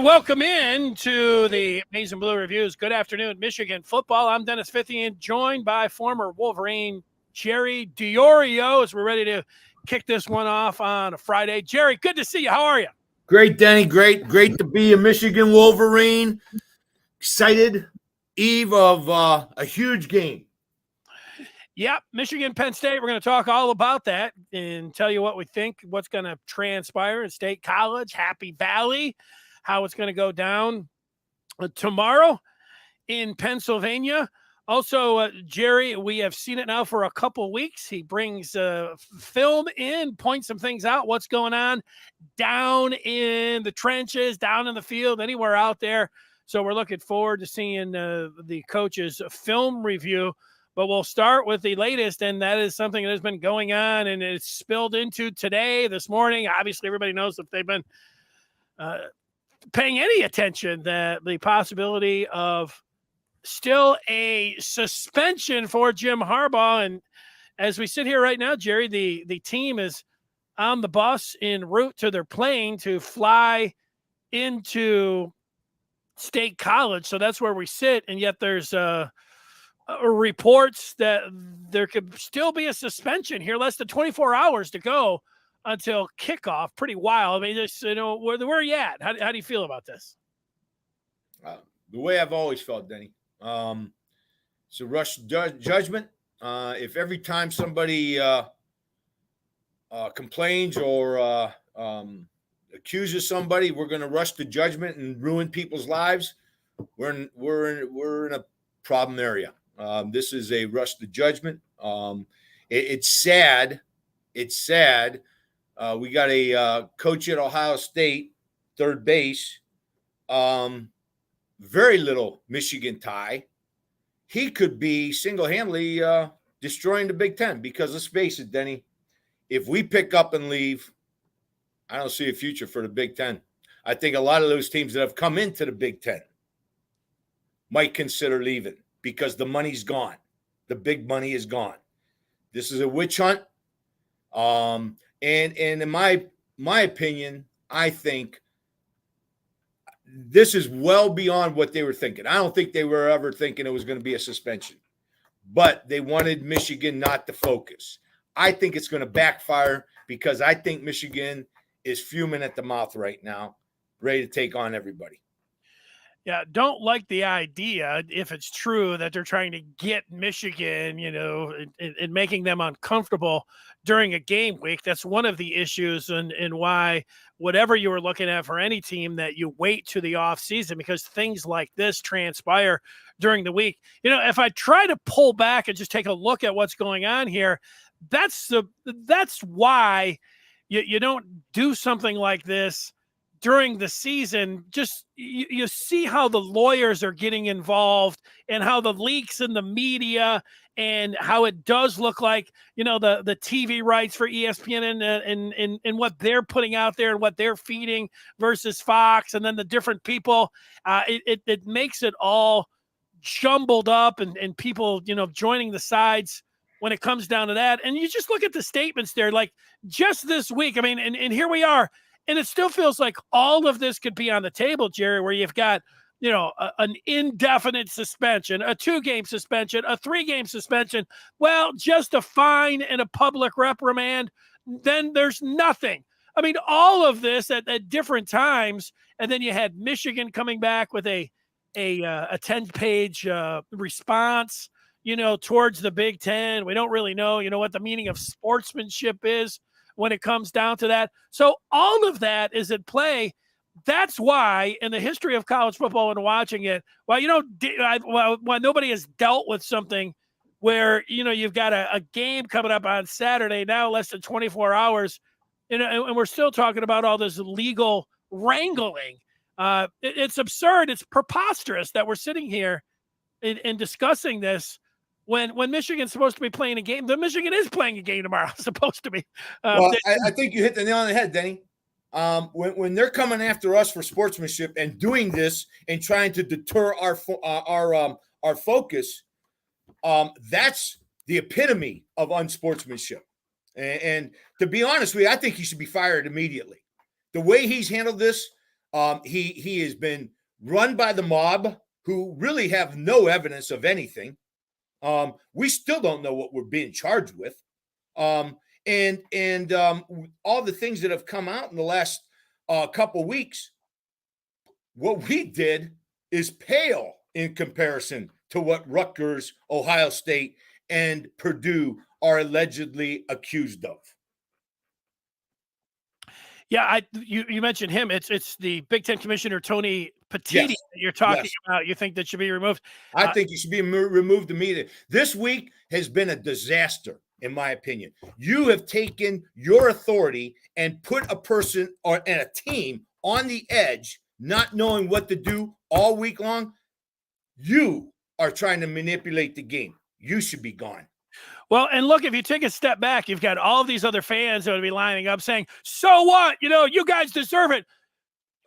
welcome in to the Maize and Blue Reviews. Good afternoon, Michigan football. I'm Dennis Fithian, joined by former Wolverine Jerry Diorio as we're ready to kick this one off on a Friday. Jerry, good to see you. How are you? Great, Denny. Great to be a Michigan Wolverine. Excited. Eve of a huge game. Yep, Michigan, Penn State. We're going to talk all about that and tell you what we think, what's going to transpire at State College, Happy Valley, how it's going to go down tomorrow in Pennsylvania. Also, Jerry, we have seen it now for a couple weeks. He brings film in, points some things out, what's going on down in the trenches, down in the field, anywhere out there. So we're looking forward to seeing the coach's film review. But we'll start with the latest, and that is something that has been going on, and it's spilled into today, this morning. Obviously, everybody knows if they've been paying any attention that the possibility of still a suspension for Jim Harbaugh. And as we sit here right now, Jerry, the team is on the bus en route to their plane to fly into State College. So that's where we sit, and yet there's reports that there could still be a suspension here, less than 24 hours to go until kickoff. Pretty wild. I mean, just, where are you at? How do you feel about this? The way I've always felt, Denny. It's a rush judgment. If every time somebody complains or accuses somebody, we're going to rush to judgment and ruin people's lives, we're in a problem area. This is a rush to judgment. It's sad. It's sad. We got a coach at Ohio State, third base, very little Michigan tie. He could be single-handedly destroying the Big Ten because, let's face it, Denny, if we pick up and leave, I don't see a future for the Big Ten. I think a lot of those teams that have come into the Big Ten might consider leaving because the money's gone. The big money is gone. This is a witch hunt. And in my opinion, I think this is well beyond what they were thinking. I don't think they were ever thinking it was going to be a suspension, but they wanted Michigan not to focus. I think it's going to backfire because I think Michigan is fuming at the mouth right now, ready to take on everybody. Yeah, don't like the idea, if it's true, that they're trying to get Michigan, and making them uncomfortable during a game week. That's one of the issues and why whatever you were looking at for any team, that you wait to the offseason, because things like this transpire during the week. If I try to pull back and just take a look at what's going on here, that's why you don't do something like this during the season. Just you see how the lawyers are getting involved and how the leaks in the media and how it does look like, the TV rights for ESPN and what they're putting out there and what they're feeding versus Fox, and then the different people. It makes it all jumbled up and people, joining the sides when it comes down to that. And you just look at the statements there, like just this week. I mean, and here we are. And it still feels like all of this could be on the table, Jerry, where you've got, an indefinite suspension, a 2-game suspension, a 3-game suspension. Well, just a fine and a public reprimand. Then there's nothing. I mean, all of this at different times. And then you had Michigan coming back with a 10-page response, towards the Big Ten. We don't really know, what the meaning of sportsmanship is when it comes down to that. So all of that is at play. That's why in the history of college football and watching it, why nobody has dealt with something where, you've got a game coming up on Saturday, now less than 24 hours, and we're still talking about all this legal wrangling. It's absurd. It's preposterous that we're sitting here and discussing this when Michigan's supposed to be playing a game. The Michigan is playing a game tomorrow, supposed to be. I think you hit the nail on the head, Denny. When they're coming after us for sportsmanship and doing this and trying to deter our focus, that's the epitome of unsportsmanship. And to be honest with you, I think he should be fired immediately. The way he's handled this, He has been run by the mob, who really have no evidence of anything. We still don't know what we're being charged with. And all the things that have come out in the last couple weeks, what we did is pale in comparison to what Rutgers, Ohio State, and Purdue are allegedly accused of. Yeah, you mentioned him. It's the Big Ten Commissioner Tony Petitti Yes. that you're talking Yes. about. You think that should be removed? I think he should be removed immediately. This week has been a disaster, in my opinion. You have taken your authority and put a person and a team on the edge, not knowing what to do all week long. You are trying to manipulate the game. You should be gone. Well, and look, if you take a step back, you've got all of these other fans that would be lining up saying, so what? You guys deserve it.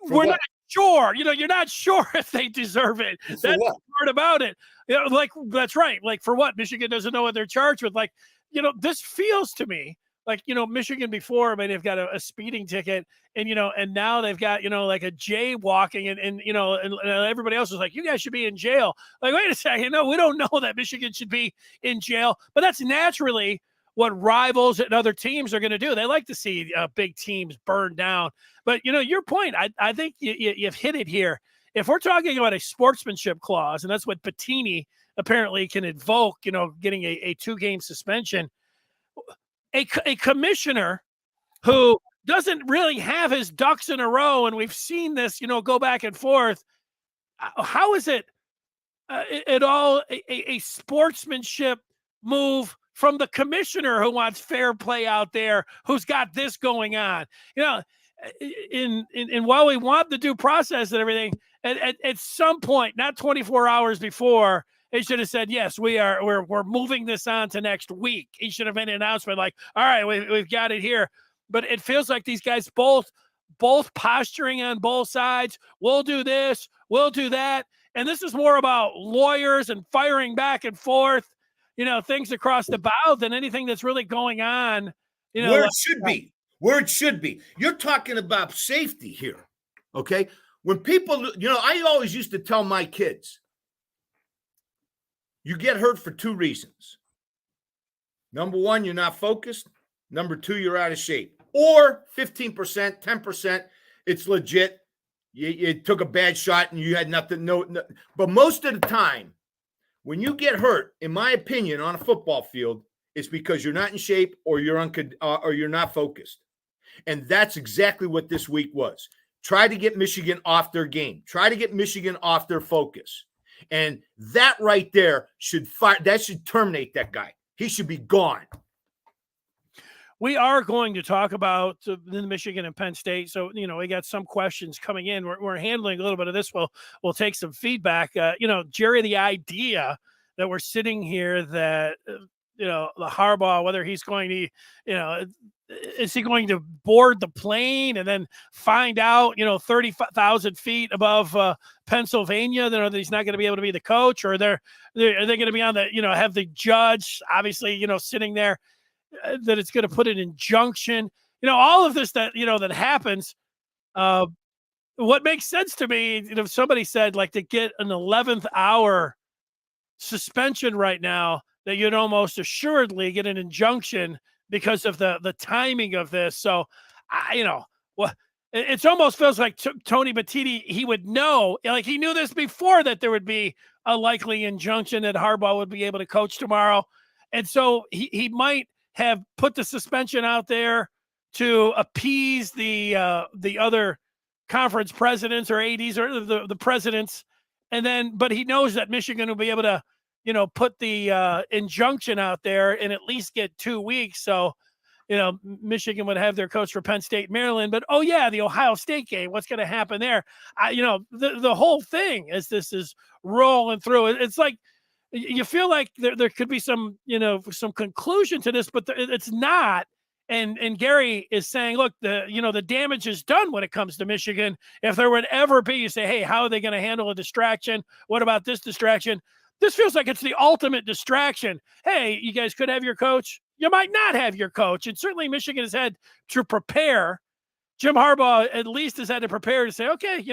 We're not sure. You're not sure if they deserve it. That's the part about it. That's right. Like, for what? Michigan doesn't know what they're charged with. Like, this feels to me like, Michigan before, I mean, they've got a speeding ticket and now they've got, like a jaywalking and everybody else is like, you guys should be in jail. Like, wait a second. No, we don't know that Michigan should be in jail, but that's naturally what rivals and other teams are going to do. They like to see big teams burn down. But, your point, I think you've hit it here. If we're talking about a sportsmanship clause, and that's what Petitti apparently can invoke, getting a 2-game suspension, a commissioner who doesn't really have his ducks in a row, and we've seen this, go back and forth. How is it at all a sportsmanship move from the commissioner who wants fair play out there, who's got this going on? In while we want the due process and everything, at some point, not 24 hours before, they should have said, yes, we're moving this on to next week. He should have made an announcement like, all right, we've got it here. But it feels like these guys both posturing on both sides. We'll do this, we'll do that. And this is more about lawyers and firing back and forth, things across the bow than anything that's really going on. Where it should be. Where it should be. You're talking about safety here, okay? When people, I always used to tell my kids, you get hurt for 2 reasons. Number 1, you're not focused. Number 2, you're out of shape. Or 15%, 10%, it's legit. You took a bad shot and you had nothing. No. But most of the time, when you get hurt, in my opinion, on a football field, it's because you're not in shape or you're not focused. And that's exactly what this week was. Try to get Michigan off their game. Try to get Michigan off their focus. And that right there should terminate that guy. He should be gone. We are going to talk about the Michigan and Penn State. So, we got some questions coming in. We're handling a little bit of this. We'll take some feedback. Jerry, the idea that we're sitting here that, the Harbaugh, whether he's going to, is he going to board the plane and then find out, 30,000 feet above Pennsylvania, that he's not going to be able to be the coach, or are they going to be on the, have the judge, obviously, sitting there, that it's going to put an injunction, all of this that, that happens. What makes sense to me, somebody said like to get an 11th hour suspension right now, that you'd almost assuredly get an injunction because of the timing of this. So, it almost feels like Tony Petitti, he would know, like he knew this before, that there would be a likely injunction that Harbaugh would be able to coach tomorrow. And so he might have put the suspension out there to appease the other conference presidents or ADs or the presidents. And then, but he knows that Michigan will be able to, put the injunction out there and at least get 2 weeks. So, Michigan would have their coach for Penn State, Maryland, but the Ohio State game, what's going to happen there? The whole thing as this is rolling through, it's like, you feel like there could be some, some conclusion to this, but it's not. And Gary is saying, look, the damage is done when it comes to Michigan. If there would ever be, you say, hey, how are they going to handle a distraction? What about this distraction? This feels like it's the ultimate distraction. Hey, you guys could have your coach. You might not have your coach. And certainly Michigan has had to prepare Jim Harbaugh at least has had to prepare to say, okay,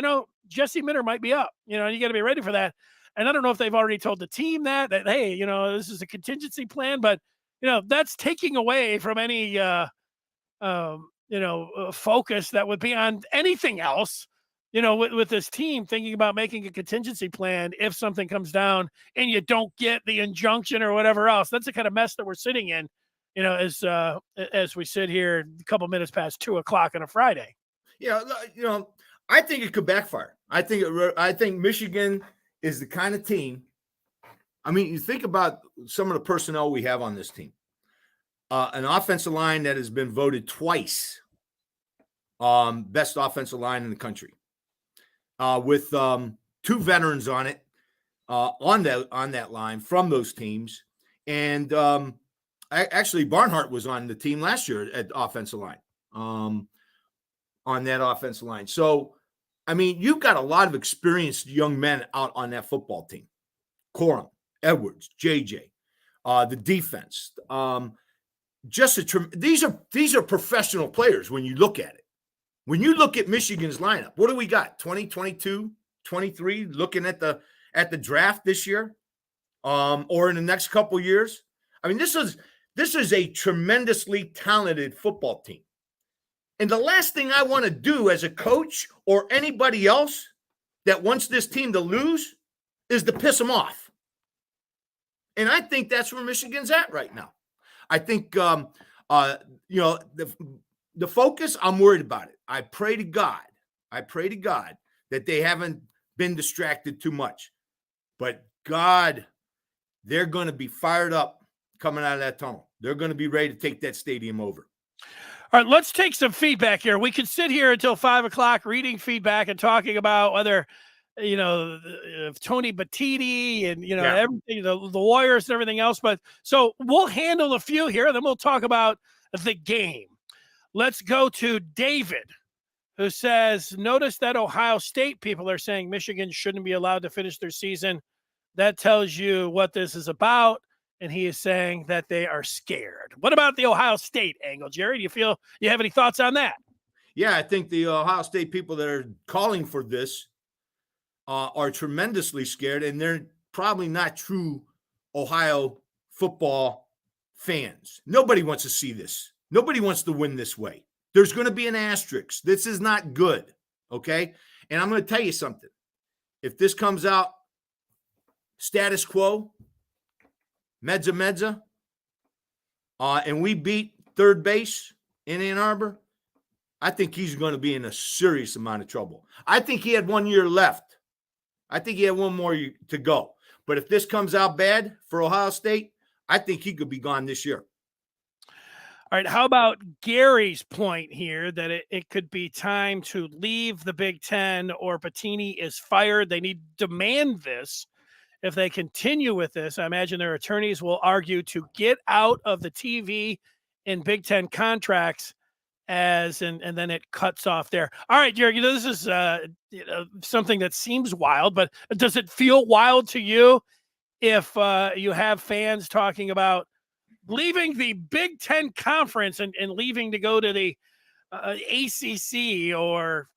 Jesse Minter might be up, and you got to be ready for that. And I don't know if they've already told the team that, hey, this is a contingency plan, but, that's taking away from any, focus that would be on anything else, with this team thinking about making a contingency plan if something comes down and you don't get the injunction or whatever else. That's the kind of mess that we're sitting in, as we sit here a couple minutes past 2:00 on a Friday. Yeah, I think it could backfire. I think Michigan is the kind of team. I mean, you think about some of the personnel we have on this team. An offensive line that has been voted twice best offensive line in the country, with 2 veterans on it, on that line from those teams. And actually, Barnhart was on the team last year at offensive line, on that offensive line. So, I mean, you've got a lot of experienced young men out on that football team. Corum, Edwards, JJ, the defense. These are professional players when you look at it. When you look at Michigan's lineup, what do we got? 20, 22, 23, looking at the draft this year, or in the next couple years. I mean, this is a tremendously talented football team. And the last thing I want to do as a coach or anybody else that wants this team to lose is to piss them off. And I think that's where Michigan's at right now. I think, the focus, I'm worried about it. I pray to God that they haven't been distracted too much. But God, they're going to be fired up coming out of that tunnel. They're going to be ready to take that stadium over. All right, let's take some feedback here. We could sit here until 5:00 reading feedback and talking about whether, Tony Batiti and, everything, the Warriors and everything else. But so we'll handle a few here, and then we'll talk about the game. Let's go to David, who says, notice that Ohio State people are saying Michigan shouldn't be allowed to finish their season. That tells you what this is about. And he is saying that they are scared. What about the Ohio State angle, Jerry? Do you feel you have any thoughts on that? Yeah, I think the Ohio State people that are calling for this are tremendously scared, and they're probably not true Ohio football fans. Nobody wants to see this. Nobody wants to win this way. There's going to be an asterisk. This is not good, okay? And I'm going to tell you something. If this comes out status quo, mezza, and we beat third base in Ann Arbor, I think he's going to be in a serious amount of trouble. I think he had 1 year left. I think he had one more to go. But if this comes out bad for Ohio State, I think he could be gone this year. All right, how about Gary's point here that it could be time to leave the Big Ten or Batini is fired? They need to demand this. If they continue with this, I imagine their attorneys will argue to get out of the TV and Big Ten contracts and then it cuts off there. All right, Jerry, this is something that seems wild, but does it feel wild to you if you have fans talking about leaving the Big Ten conference and leaving to go to the ACC or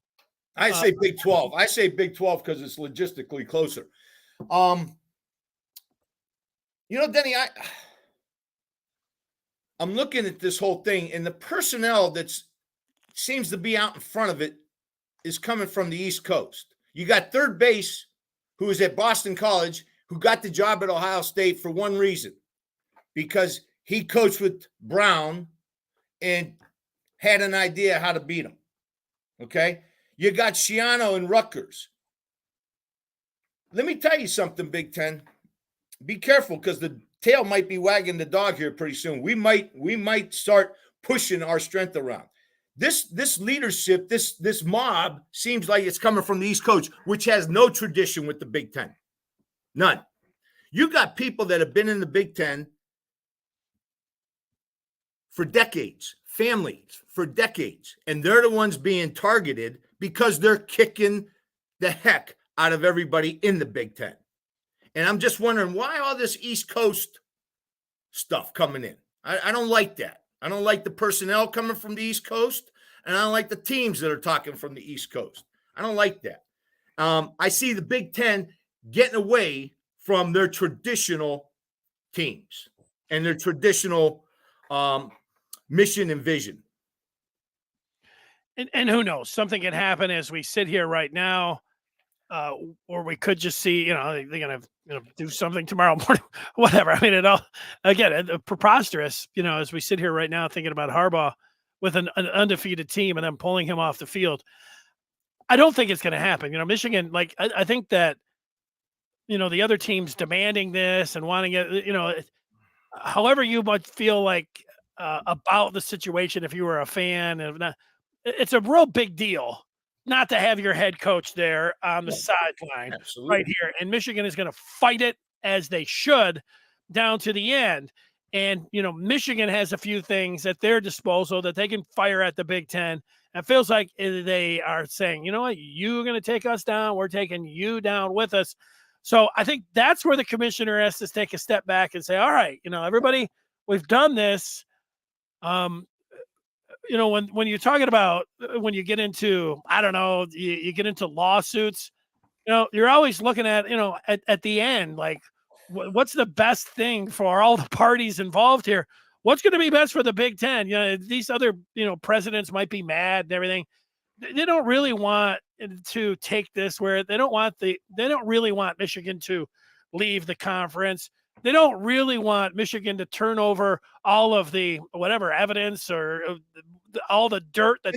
I say Big 12. I say Big 12 because it's logistically closer. Denny, I'm looking at this whole thing, and the personnel that seems to be out in front of it is coming from the East Coast. You got third base, who is at Boston College, who got the job at Ohio State for one reason, because he coached with Brown and had an idea how to beat him. Okay? You got Schiano and Rutgers. Let me tell you something, Big Ten. Be careful, because the tail might be wagging the dog here pretty soon. We might start pushing our strength around. This leadership, this mob seems like it's coming from the East Coast, which has no tradition with the Big Ten. None. You got people that have been in the Big Ten for decades, families for decades, and they're the ones being targeted because they're kicking the heck out of everybody in the Big Ten. And I'm just wondering why all this East Coast stuff coming in. I don't like that. I don't like the personnel coming from the East Coast. and I don't like the teams that are talking from the East Coast. I don't like that. I see the Big Ten getting away from their traditional teams and their traditional mission and vision. And who knows? Something can happen as we sit here right now, or we could just see, they're going to do something tomorrow morning, whatever. I mean, preposterous, as we sit here right now thinking about Harbaugh with an undefeated team and then pulling him off the field. I don't think it's going to happen. Michigan, I think that, the other teams demanding this and wanting it, however you might feel like about the situation, if you were a fan of not, it's a real big deal not to have your head coach there on the sideline right here. And Michigan is going to fight it as they should down to the end. And, Michigan has a few things at their disposal that they can fire at the Big Ten. It feels like they are saying, you know what, you're going to take us down. We're taking you down with us. So I think that's where the commissioner has to take a step back and say, all right, everybody, we've done this. When you're talking about when you get into, I don't know, you get into lawsuits, you're always looking at, at the end, like what's the best thing for all the parties involved here? What's going to be best for the Big Ten? These other, presidents might be mad and everything. They don't really want to take this where they don't really want Michigan to leave the conference. They don't really want Michigan to turn over all of the whatever evidence or all the dirt that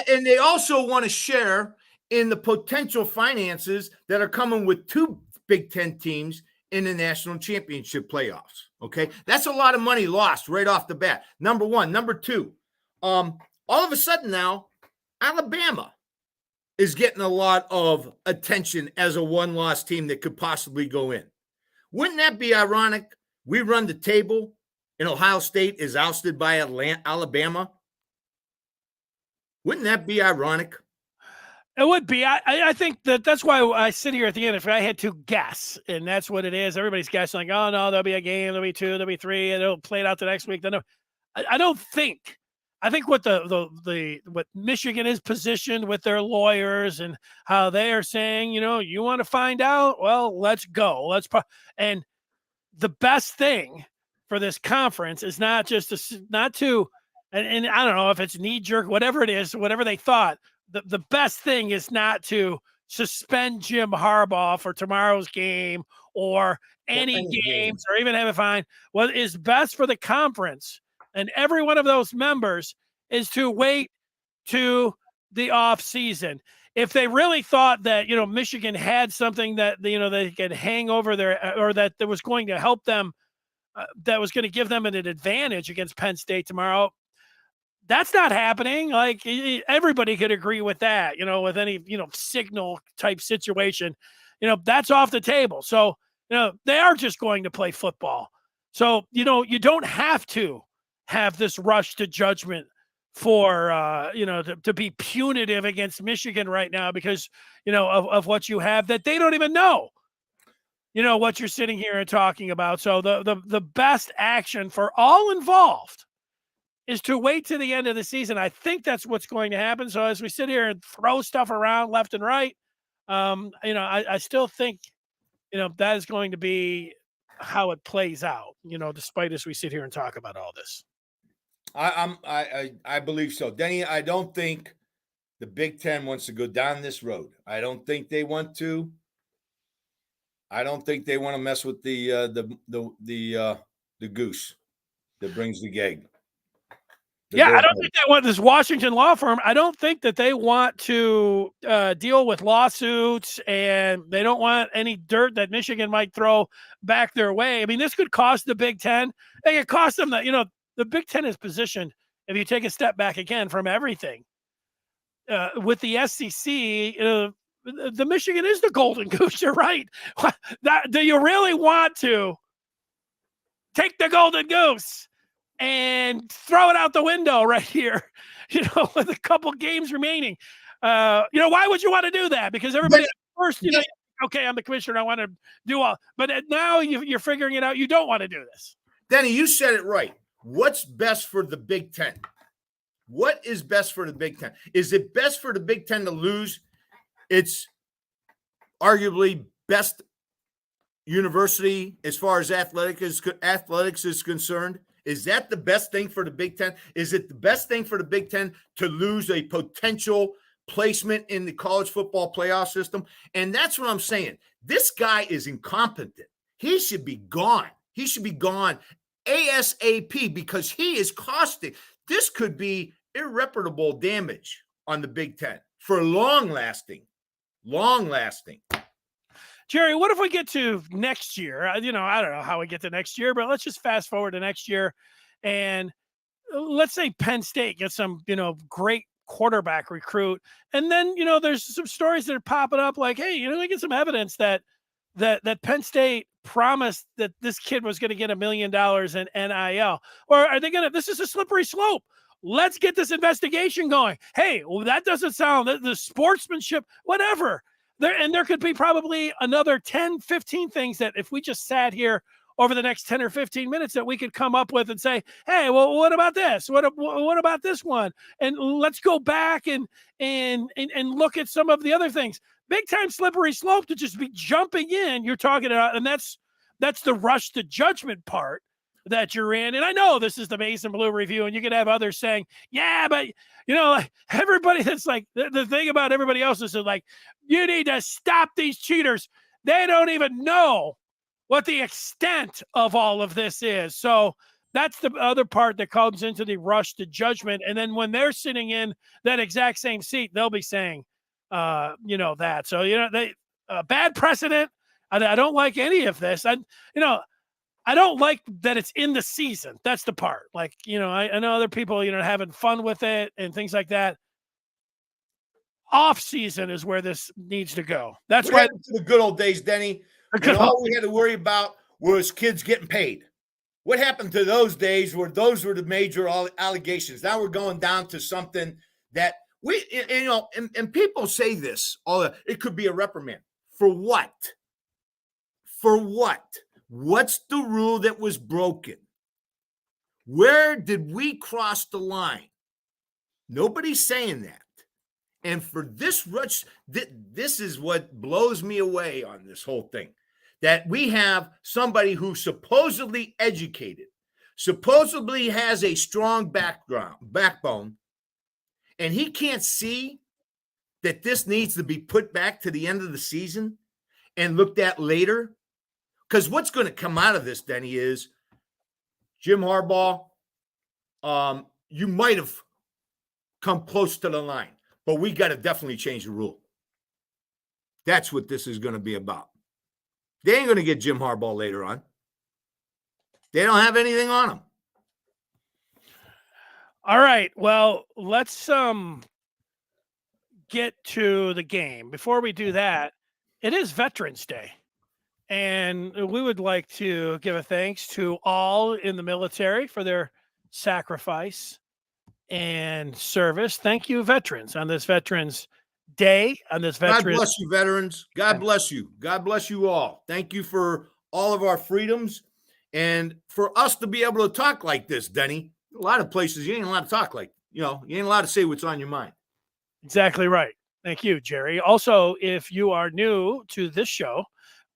and they also want to share in the potential finances that are coming with two Big Ten teams in the national championship playoffs. Okay, that's a lot of money lost right off the bat. Number one. Number two, all of a sudden now, Alabama is getting a lot of attention as a one-loss team that could possibly go in. Wouldn't that be ironic? We run the table and Ohio State is ousted by Alabama. Wouldn't that be ironic? It would be. I think that's why I sit here at the end. If I had to guess, and that's what it is, everybody's guessing like, oh no, there'll be a game, there'll be two, there'll be three, and it'll play it out the next week. I don't think. I think what what Michigan is positioned with their lawyers and how they are saying, you want to find out? Well, let's go. And the best thing for this conference is not to, and I don't know if it's knee jerk, whatever it is, whatever they thought. The best thing is not to suspend Jim Harbaugh for tomorrow's game or any games or even have it fine. What is best for the conference and every one of those members is to wait to the off season. If they really thought that, Michigan had something that, they could hang over there or that was going to help them, that was going to give them an advantage against Penn State tomorrow, that's not happening. Like everybody could agree with that, with any, signal type situation, that's off the table. So, they are just going to play football. So, you don't have to have this rush to judgment for, to be punitive against Michigan right now because, of what you have that they don't even know, what you're sitting here and talking about. So the best action for all involved is to wait to the end of the season. I think that's what's going to happen. So as we sit here and throw stuff around left and right, I still think, that is going to be how it plays out, despite as we sit here and talk about all this. I believe so. Denny, I don't think the Big Ten wants to go down this road. I don't think they want to. I don't think they want to mess with the goose that brings the gag. I don't think they want this Washington law firm. I don't think that they want to deal with lawsuits, and they don't want any dirt that Michigan might throw back their way. I mean, this could cost the Big Ten. It could cost them that, the Big Ten is positioned, if you take a step back again from everything, with the SEC, the Michigan is the golden goose. You're right. Do you really want to take the golden goose and throw it out the window right here, with a couple games remaining? Why would you want to do that? Because everybody first, okay, I'm the commissioner, I want to do all, but now you're figuring it out. You don't want to do this. Denny, you said it right. What's best for the Big Ten? What is best for the Big Ten? Is it best for the Big Ten to lose its arguably best university as far as athletics is concerned? Is that the best thing for the Big Ten? Is it the best thing for the Big Ten to lose a potential placement in the college football playoff system? And that's what I'm saying. This guy is incompetent. He should be gone. He should be gone ASAP because he is costing. This could be irreparable damage on the Big Ten for long lasting. Jerry, what if we get to next year? I don't know how we get to next year, but let's just fast forward to next year. And let's say Penn State gets some, great quarterback recruit. And then, there's some stories that are popping up like, hey, they get some evidence that Penn State promised that this kid was going to get $1 million in NIL. Or are they this is a slippery slope. Let's get this investigation going. Hey, well, that doesn't sound the sportsmanship, whatever. There could be probably another 10, 15 things that if we just sat here over the next 10 or 15 minutes that we could come up with and say, hey, well, what about this? What about this one? And let's go back and look at some of the other things. Big time slippery slope to just be jumping in. You're talking about, and that's the rush to judgment part that you're in. And I know this is the Mason Blue Review, and you could have others saying, yeah, but everybody that's like the thing about everybody else is like, you need to stop these cheaters. They don't even know what the extent of all of this is. So that's the other part that comes into the rush to judgment. And then when they're sitting in that exact same seat, they'll be saying, that. So, they bad precedent. I don't like any of this. I don't like that it's in the season. That's the part. Like, I know other people, having fun with it and things like that. Off season is where this needs to go. That's why to the good old days, Denny. And all we had to worry about was kids getting paid. What happened to those days where those were the major allegations? Now we're going down to something that and people say this, it could be a reprimand. For what? For what? What's the rule that was broken? Where did we cross the line? Nobody's saying that. And for this rush, this is what blows me away on this whole thing. That we have somebody who's supposedly educated, supposedly has a strong backbone, and he can't see that this needs to be put back to the end of the season and looked at later. Because what's going to come out of this, Denny, is Jim Harbaugh, you might have come close to the line, but we got to definitely change the rule. That's what this is going to be about. They ain't going to get Jim Harbaugh later on. They don't have anything on him. All right. Well, let's get to the game. Before we do that, it is Veterans Day. And we would like to give a thanks to all in the military for their sacrifice and service. Thank you, veterans, on this Veterans Day, on this Veterans. God bless you, veterans. God bless you. God bless you all. Thank you for all of our freedoms and for us to be able to talk like this, Denny. A lot of places you ain't allowed to talk like, you ain't allowed to say what's on your mind. Exactly right. Thank you, Jerry. Also, if you are new to this show,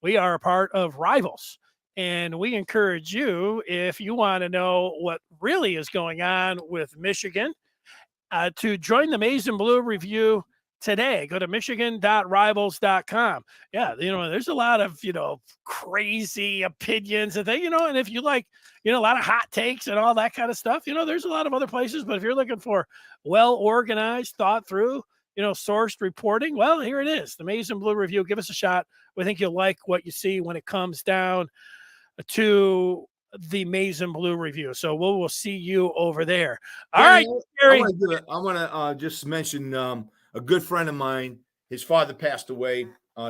we are a part of Rivals, and we encourage you, if you want to know what really is going on with Michigan, to join the Maize and Blue Review today. Go to michigan.rivals.com. Yeah, there's a lot of, crazy opinions and things, and if you like, a lot of hot takes and all that kind of stuff, there's a lot of other places, but if you're looking for well-organized, thought through, sourced reporting, well, here it is, the Maize and Blue Review. Give us a shot. We think you'll like what you see when it comes down to the Maize and Blue Review. So we'll see you over there. All right, Gary. I want to just mention a good friend of mine. His father passed away,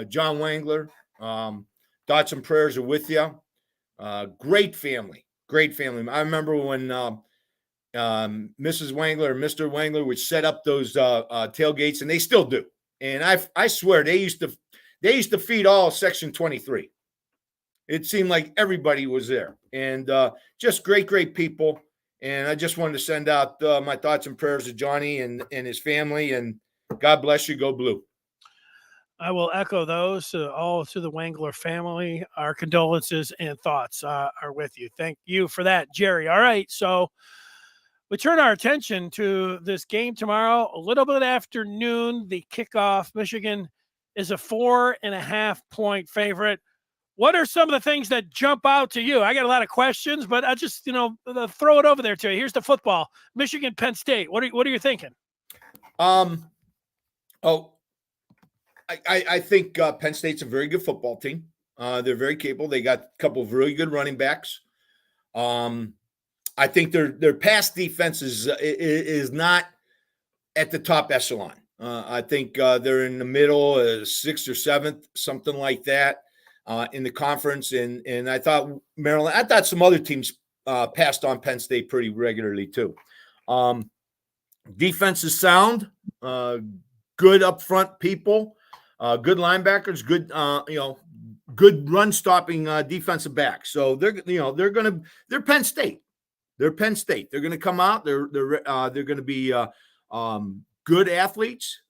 John Wangler. Thoughts and prayers are with you. Great family. I remember when Mrs. Wangler and Mr. Wangler would set up those tailgates, and they still do. And I swear they used to feed all Section 23. It seemed like everybody was there, and just great people. And I just wanted to send out my thoughts and prayers to Johnny and his family. And God bless you. Go Blue. I will echo those all to the Wangler family. Our condolences and thoughts are with you. Thank you for that, Jerry. All right. So we turn our attention to this game tomorrow, a little bit after noon, the kickoff. Michigan is a 4.5-point favorite. What are some of the things that jump out to you? I got a lot of questions, but I just, throw it over there to you. Here's the football. Michigan, Penn State. What are you thinking? I think Penn State's a very good football team. They're very capable. They got a couple of really good running backs. I think their pass defense is not at the top echelon. I think they're in the middle, 6th or 7th, something like that, in the conference. And I thought Maryland. I thought some other teams passed on Penn State pretty regularly too. Defense is sound. Good up front people. Good linebackers, good run stopping defensive backs. So they're Penn State. They're Penn State. They're going to come out. They're going to be good athletes,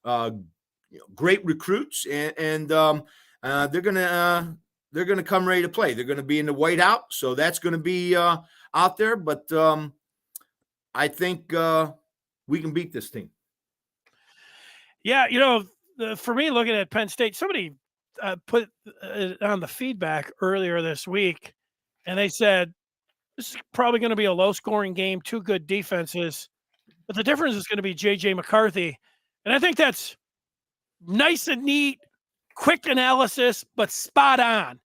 great recruits, and they're going to come ready to play. They're going to be in the whiteout, so that's going to be out there. But I think we can beat this team. Yeah, for me, looking at Penn State, somebody put on the feedback earlier this week, and they said this is probably going to be a low-scoring game, two good defenses, but the difference is going to be J.J. McCarthy. And I think that's nice and neat, quick analysis, but spot on.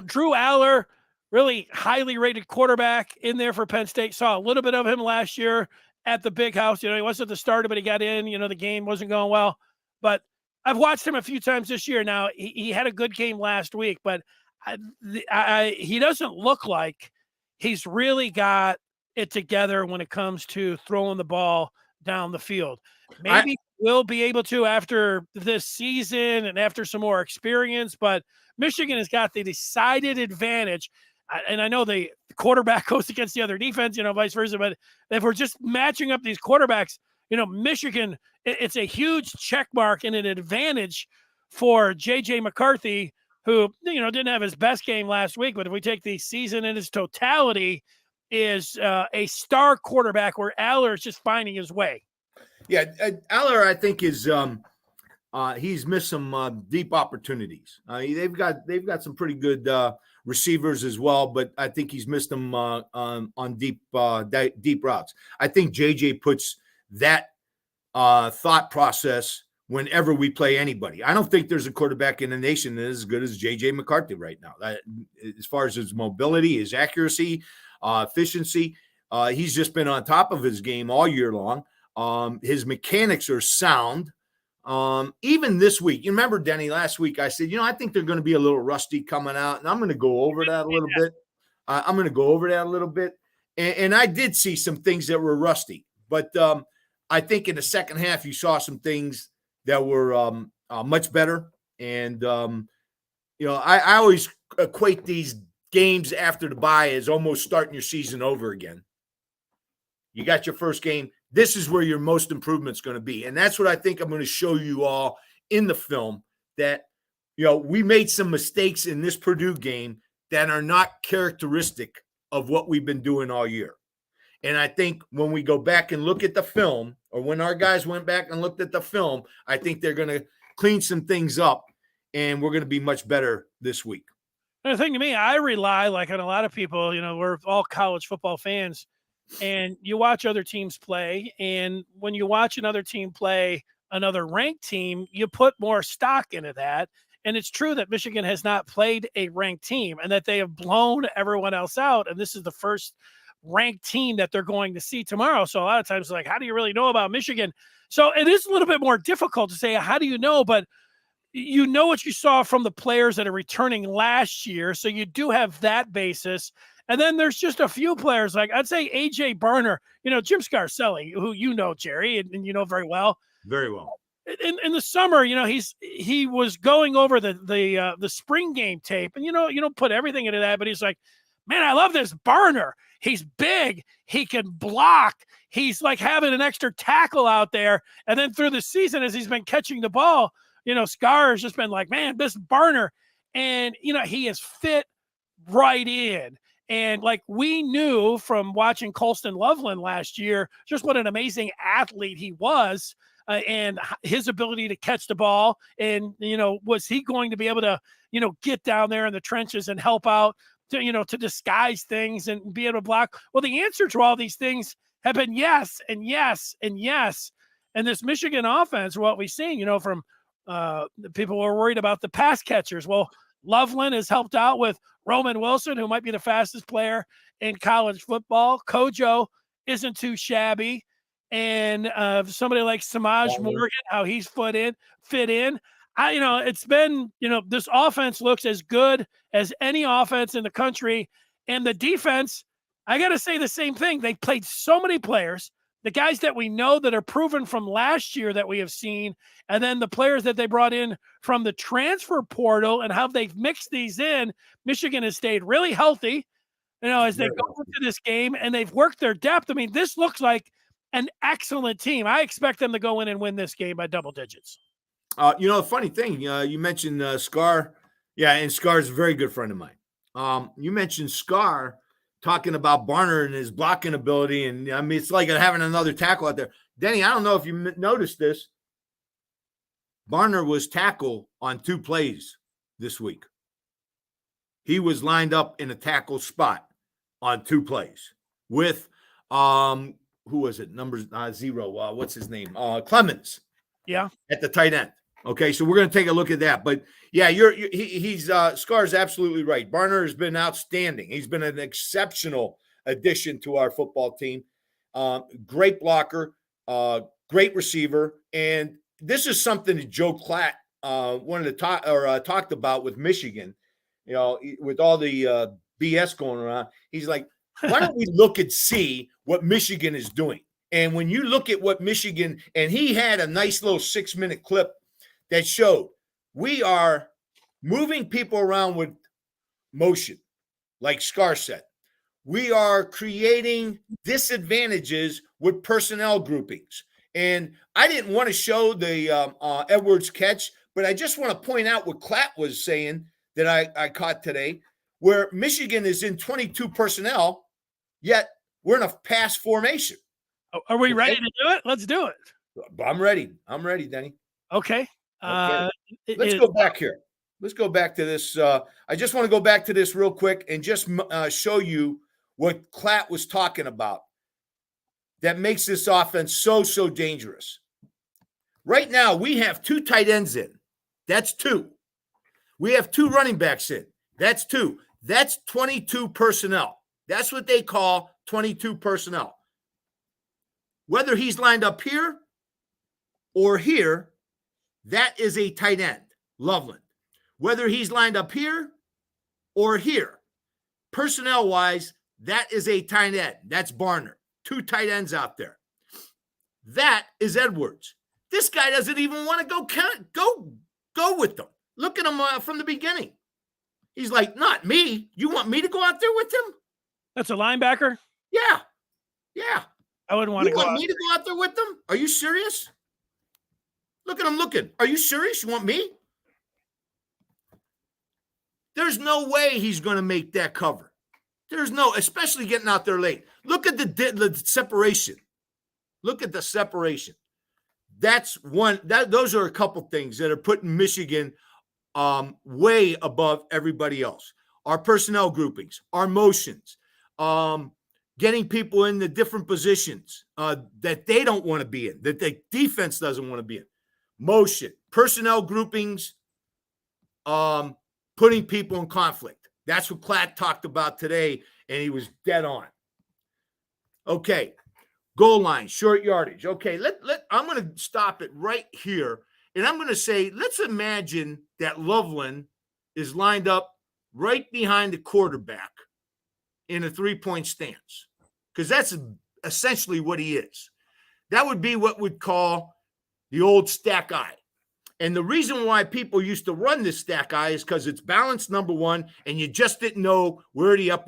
Drew Aller, really highly rated quarterback in there for Penn State. Saw a little bit of him last year at the Big House. He wasn't the starter, but he got in. The game wasn't going well. But I've watched him a few times this year. Now, he had a good game last week, but he doesn't look like he's really got it together when it comes to throwing the ball down the field. Maybe we'll be able to after this season and after some more experience, but Michigan has got the decided advantage. And I know the quarterback goes against the other defense, vice versa. But if we're just matching up these quarterbacks, Michigan, it's a huge check mark and an advantage for J.J. McCarthy, who, didn't have his best game last week. But if we take the season in its totality, is a star quarterback where Aller is just finding his way. Yeah, Aller, I think, is he's missed some deep opportunities. They've got some pretty good receivers as well, but I think he's missed them on deep routes. I think JJ puts that thought process whenever we play anybody. I don't think there's a quarterback in the nation that is as good as J.J. McCarthy right now. As far as his mobility, his accuracy, efficiency, he's just been on top of his game all year long. His mechanics are sound. Even this week, you remember, Denny, last week I said, I think they're going to be a little rusty coming out, and I'm going to go over that a little bit. And I did see some things that were rusty, but I think in the second half you saw some things that were much better. And I always equate these games after the bye as almost starting your season over again. You got your first game. This is where your most improvement's going to be. And that's what I think I'm going to show you all in the film, that, we made some mistakes in this Purdue game that are not characteristic of what we've been doing all year. And I think when we go back and look at the film, or when our guys went back and looked at the film, I think they're going to clean some things up, and we're going to be much better this week. The thing to me, I rely, like on a lot of people, we're all college football fans, and you watch other teams play. And when you watch another team play another ranked team, you put more stock into that. And it's true that Michigan has not played a ranked team and that they have blown everyone else out. And this is the first ranked team that they're going to see tomorrow. So a lot of times, like, how do you really know about Michigan? So it is a little bit more difficult to say, how do you know? But you know what you saw from the players that are returning last year. So you do have that basis. And then there's just a few players, like I'd say AJ Barner, Jim Scarcelli, who Jerry, and you know very well. Very well. In the summer, he was going over the spring game tape, and you don't put everything into that, but he's like, man, I love this burner. He's big. He can block. He's like having an extra tackle out there. And then through the season, as he's been catching the ball, Scar has just been like, man, this burner. And, he is fit right in. And like we knew from watching Colston Loveland last year, just what an amazing athlete he was. And his ability to catch the ball. And, was he going to be able to, get down there in the trenches and help out to disguise things and be able to block? Well, the answer to all these things have been yes, and yes, and yes. And this Michigan offense, what we've seen, from people were worried about the pass catchers. Well, Loveland has helped out with Roman Wilson, who might be the fastest player in college football. Kojo isn't too shabby. And somebody like Samaj Morgan, how he's fit in. It's been, this offense looks as good as any offense in the country. And the defense, I got to say the same thing. They played so many players, the guys that we know that are proven from last year that we have seen, and then the players that they brought in from the transfer portal and how they've mixed these in. Michigan has stayed really healthy, as they go into this game, and they've worked their depth. I mean, this looks like an excellent team. I expect them to go in and win this game by double digits. The funny thing, you mentioned Scar. Yeah, and Scar is a very good friend of mine. You mentioned Scar talking about Barner and his blocking ability, and I mean, it's like having another tackle out there. Denny, I don't know if you noticed this. Barner was tackled on 2 plays this week. He was lined up in a tackle spot on 2 plays with who was it? Numbers 0. What's his name? Clemens. Yeah. At the tight end. Okay, so we're going to take a look at that. But yeah, he's Scar's absolutely right. Barner has been outstanding. He's been an exceptional addition to our football team. Great blocker, great receiver, and this is something that Joe Klatt wanted to talked about with Michigan. With all the BS going around, he's like, why don't we look and see what Michigan is doing? And when you look at what Michigan, and he had a nice little 6-minute clip that showed we are moving people around with motion, like Scar said. We are creating disadvantages with personnel groupings. And I didn't want to show the Edwards catch, but I just want to point out what Klatt was saying that I caught today, where Michigan is in 22 personnel, yet we're in a pass formation. Are we ready to do it? Let's do it. I'm ready, Denny. Okay. Let's go back here. Let's go back to this. I just want to go back to this real quick and just show you what Klatt was talking about that makes this offense so dangerous. Right now, we have 2 tight ends in. That's 2. We have 2 running backs in. That's 2. That's 22 personnel. That's what they call 22 personnel. Whether he's lined up here or here, that is a tight end, Loveland. Whether he's lined up here or here, personnel-wise, that is a tight end. That's Barner. 2 tight ends out there. That is Edwards. This guy doesn't even want to go with them. Look at him from the beginning. He's like, not me. You want me to go out there with him? That's a linebacker? Yeah. I wouldn't want to go. You want me to go out there with them? Are you serious? Look at him looking. Are you serious? You want me? There's no way he's going to make that cover. Especially getting out there late. Look at the separation. Look at the separation. That's one. Those are a couple things that are putting Michigan way above everybody else. Our personnel groupings, our motions, getting people in the different positions that they don't want to be in, that the defense doesn't want to be in. Motion, personnel groupings, putting people in conflict. That's what Klatt talked about today, and he was dead on. Okay, goal line, short yardage. Okay, I'm going to stop it right here, and I'm going to say, let's imagine that Loveland is lined up right behind the quarterback in a 3-point stance, because that's essentially what he is. That would be what we'd call the old stack eye. And the reason why people used to run this stack eye is because it's balanced, number one, and you just didn't know where the up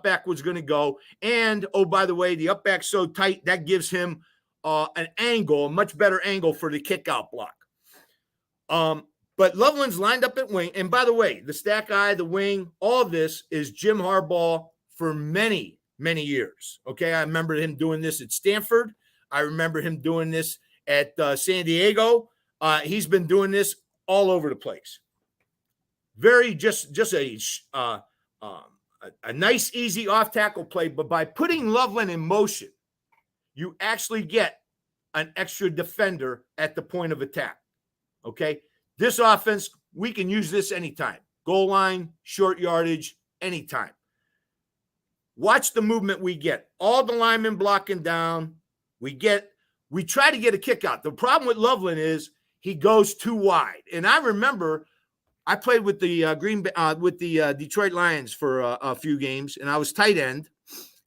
back was going to go. And, oh, by the way, the up back's so tight, that gives him an angle, a much better angle for the kick out block. But Loveland's lined up at wing. And by the way, the stack eye, the wing, all of this is Jim Harbaugh for many, many years. Okay, I remember him doing this at Stanford. I remember him doing this at San Diego. He's been doing this all over the place. Very just a nice, easy off tackle play. But by putting Loveland in motion, you actually get an extra defender at the point of attack. Okay, this offense, we can use this anytime. Goal line, short yardage, anytime. Watch the movement we get. All the linemen blocking down. We try to get a kick out. The problem with Loveland is he goes too wide. And I remember I played with the Detroit Lions for a few games, and I was tight end,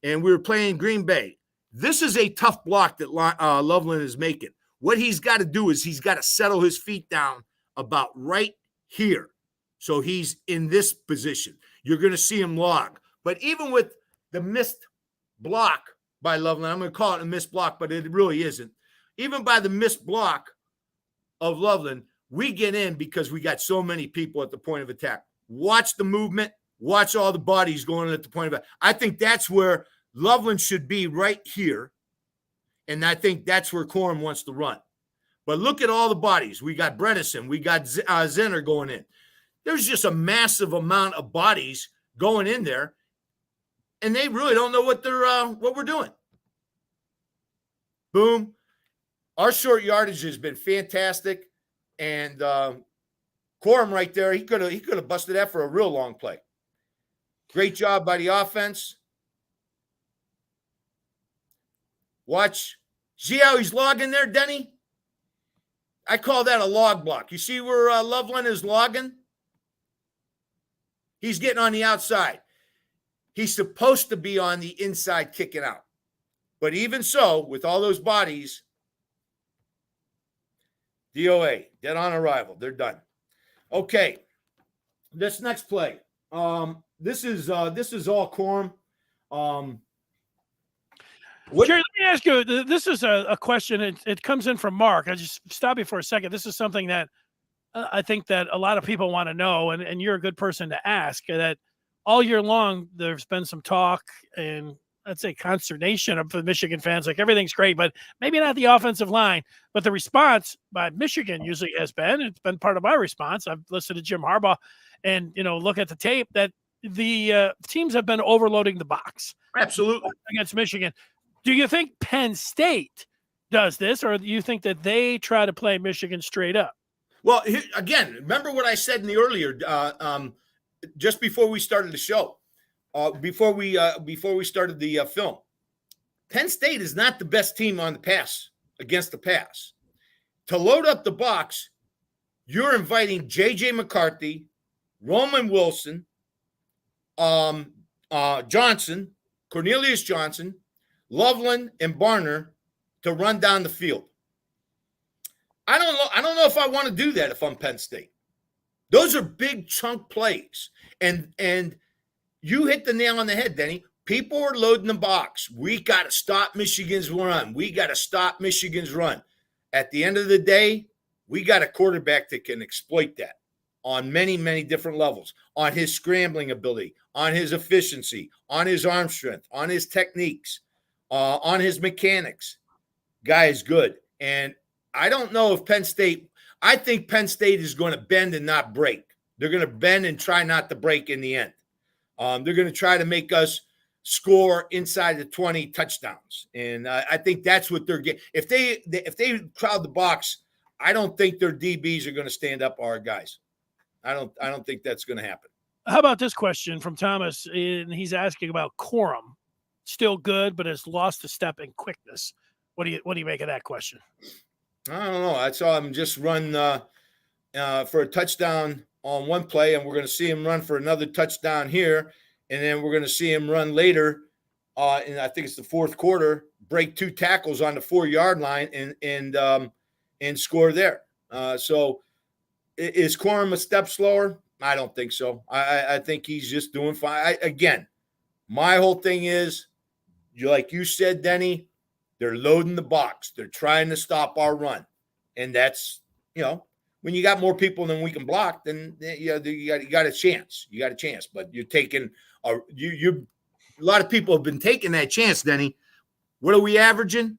and we were playing Green Bay. This is a tough block that Loveland is making. What he's got to do is he's got to settle his feet down about right here. So he's in this position. You're going to see him log. But even with the missed block by Loveland, I'm going to call it a missed block, but it really isn't. Even by the missed block of Loveland, we get in because we got so many people at the point of attack. Watch the movement. Watch all the bodies going at the point of attack. I think that's where Loveland should be, right here. And I think that's where Corum wants to run. But look at all the bodies. We got Bredesen. We got Zenner going in. There's just a massive amount of bodies going in there, and they really don't know what we're doing. Boom. Our short yardage has been fantastic, and Corum right there, he could have busted that for a real long play. Great job by the offense. Watch. See how he's logging there, Denny? I call that a log block. You see where Loveland is logging? He's getting on the outside. He's supposed to be on the inside kicking out. But even so, with all those bodies, DOA, dead on arrival. They're done. Okay. This next play. This is all Corum. Jerry, let me ask you, this is a question. It comes in from Mark. I just stop you for a second. This is something that I think that a lot of people want to know, and you're a good person to ask. That all year long, there's been some talk and I'd say consternation of the Michigan fans. Like, everything's great, but maybe not the offensive line. But the response by Michigan usually has been, it's been part of my response. I've listened to Jim Harbaugh and, look at the tape, that the teams have been overloading the box. Absolutely. Against Michigan. Do you think Penn State does this, or do you think that they try to play Michigan straight up? Well, again, remember what I said in the earlier, just before we started the show, before we started the film. Penn State is not the best team on the pass, against the pass. To load up the box, you're inviting J.J. McCarthy, Roman Wilson, Johnson, Cornelius Johnson, Loveland, and Barner to run down the field. I don't know if I want to do that if I'm Penn State. Those are big chunk plays. And you hit the nail on the head, Denny. People are loading the box. We got to stop Michigan's run. At the end of the day, we got a quarterback that can exploit that on many, many different levels, on his scrambling ability, on his efficiency, on his arm strength, on his techniques, on his mechanics. Guy is good. And I don't know if I think Penn State is going to bend and not break. They're going to bend and try not to break in the end. They're going to try to make us score inside the 20 touchdowns. And I think that's what they're getting. If they crowd the box, I don't think their DBs are going to stand up our guys. I don't think that's going to happen. How about this question from Thomas? And he's asking about Corum. Still good, but has lost a step in quickness. What do you make of that question? I don't know. I saw him just run for a touchdown on one play, and we're going to see him run for another touchdown here, and then we're going to see him run later, and I think it's the fourth quarter, break 2 tackles on the 4-yard line and score there. So is Corum a step slower? I don't think so. I think he's just doing fine. Again, my whole thing is, like you said, Denny, they're loading the box. They're trying to stop our run. And that's, when you got more people than we can block, then you got a chance. You got a chance. But you're taking a lot of people have been taking that chance, Denny. What are we averaging?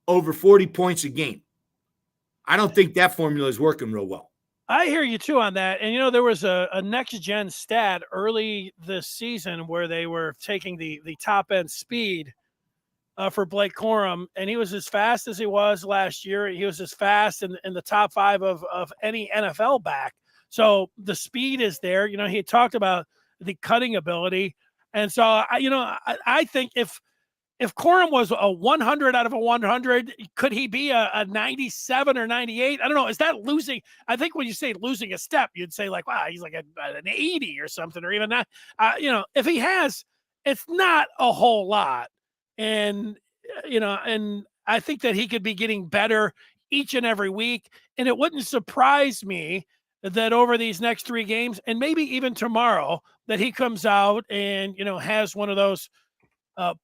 Over 40 points a game. I don't think that formula is working real well. I hear you too on that. And, there was a next-gen stat early this season where they were taking the top-end speed for Blake Corum, and he was as fast as he was last year. He was as fast in the top 5 of any NFL back. So the speed is there. He talked about the cutting ability. And so, I think if Corum was a 100 out of a 100, could he be a 97 or 98? I don't know. Is that losing? I think when you say losing a step, you'd say like, wow, he's like an 80 or something, or even that. If he has, it's not a whole lot. And, and I think that he could be getting better each and every week. And it wouldn't surprise me that over these next 3 games, and maybe even tomorrow, that he comes out and, has one of those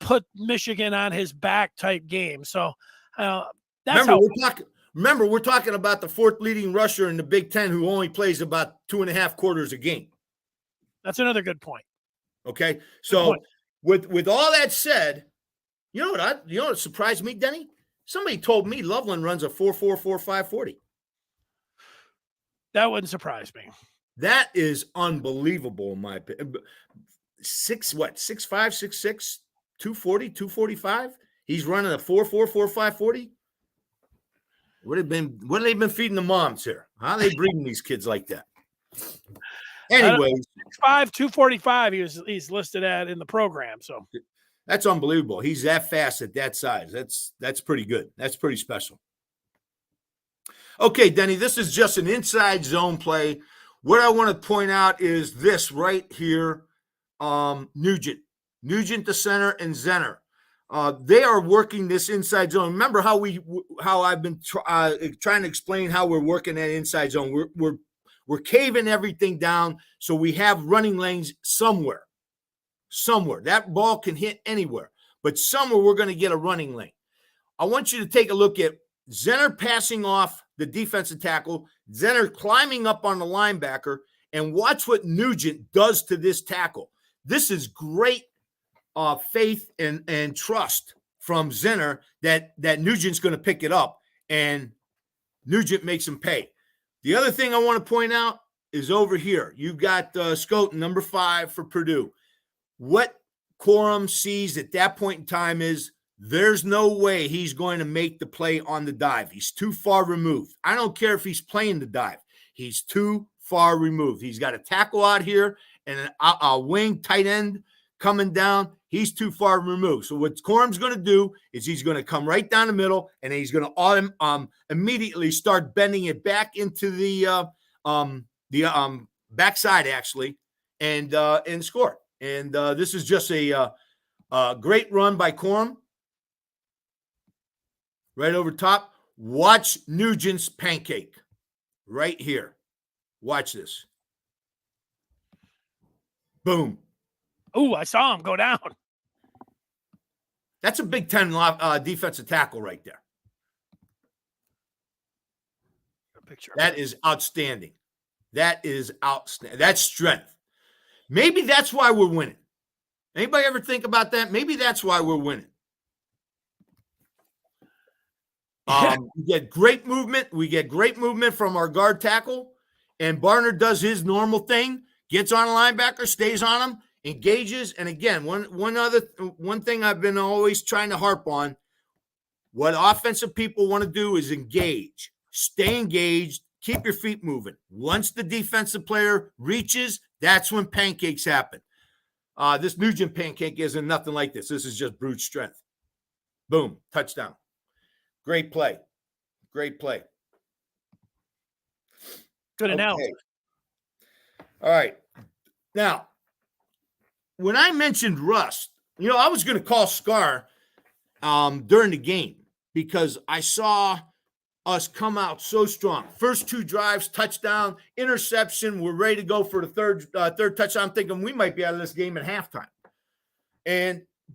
put Michigan on his back type game. So that's remember, we're talking about the 4th leading rusher in the Big Ten who only plays about 2.5 quarters a game. That's another good point. Okay. So with all that said, you know what surprised me, Denny? Somebody told me Loveland runs a 4.44 40. That wouldn't surprise me. That is unbelievable in my opinion. 6'5", 6'6", 240, 245. He's running a 4.44 40. What have they been feeding the moms here? How are they breeding these kids like that? Anyways, 6'5", 245. He's listed at in the program. So that's unbelievable. He's that fast at that size. That's pretty good. That's pretty special. Okay, Denny, this is just an inside zone play. What I want to point out is this right here. Nugent to center, and Zenner. They are working this inside zone. Remember how I've been trying to explain how we're working that inside zone. We're caving everything down so we have running lanes somewhere. That ball can hit anywhere, but somewhere we're going to get a running lane. I want you to take a look at Zenner passing off the defensive tackle, Zenner climbing up on the linebacker, and watch what Nugent does to this tackle. This is great faith and trust from Zenner that Nugent's going to pick it up, and Nugent makes him pay. The other thing I want to point out is over here. You've got Scoten, number 5 for Purdue. What Corum sees at that point in time is there's no way he's going to make the play on the dive. He's too far removed. I don't care if he's playing the dive. He's too far removed. He's got a tackle out here and a wing tight end coming down. He's too far removed. So what Corum's going to do is he's going to come right down the middle, and he's going to immediately start bending it back into the backside actually, and score. And this is just a great run by Corum. Right over top. Watch Nugent's pancake right here. Watch this. Boom. Oh, I saw him go down. That's a Big Ten defensive tackle right there. Picture. That is outstanding. That is outstanding. That's strength. Maybe that's why we're winning. Anybody ever think about that? Maybe that's why we're winning. We get great movement. We get great movement from our guard tackle, and Barner does his normal thing, gets on a linebacker, stays on him, engages. And again, one thing I've been always trying to harp on, what offensive people want to do is engage, stay engaged, keep your feet moving. Once the defensive player reaches, that's when pancakes happen. This Nugent pancake isn't nothing like this. This is just brute strength. Boom, touchdown. Great play. Great play. Good analysis. Okay. All right. Now, when I mentioned rust, I was going to call Scar during the game because I saw us come out so strong. First 2 drives, touchdown, interception. We're ready to go for the third touchdown. I'm thinking we might be out of this game at halftime.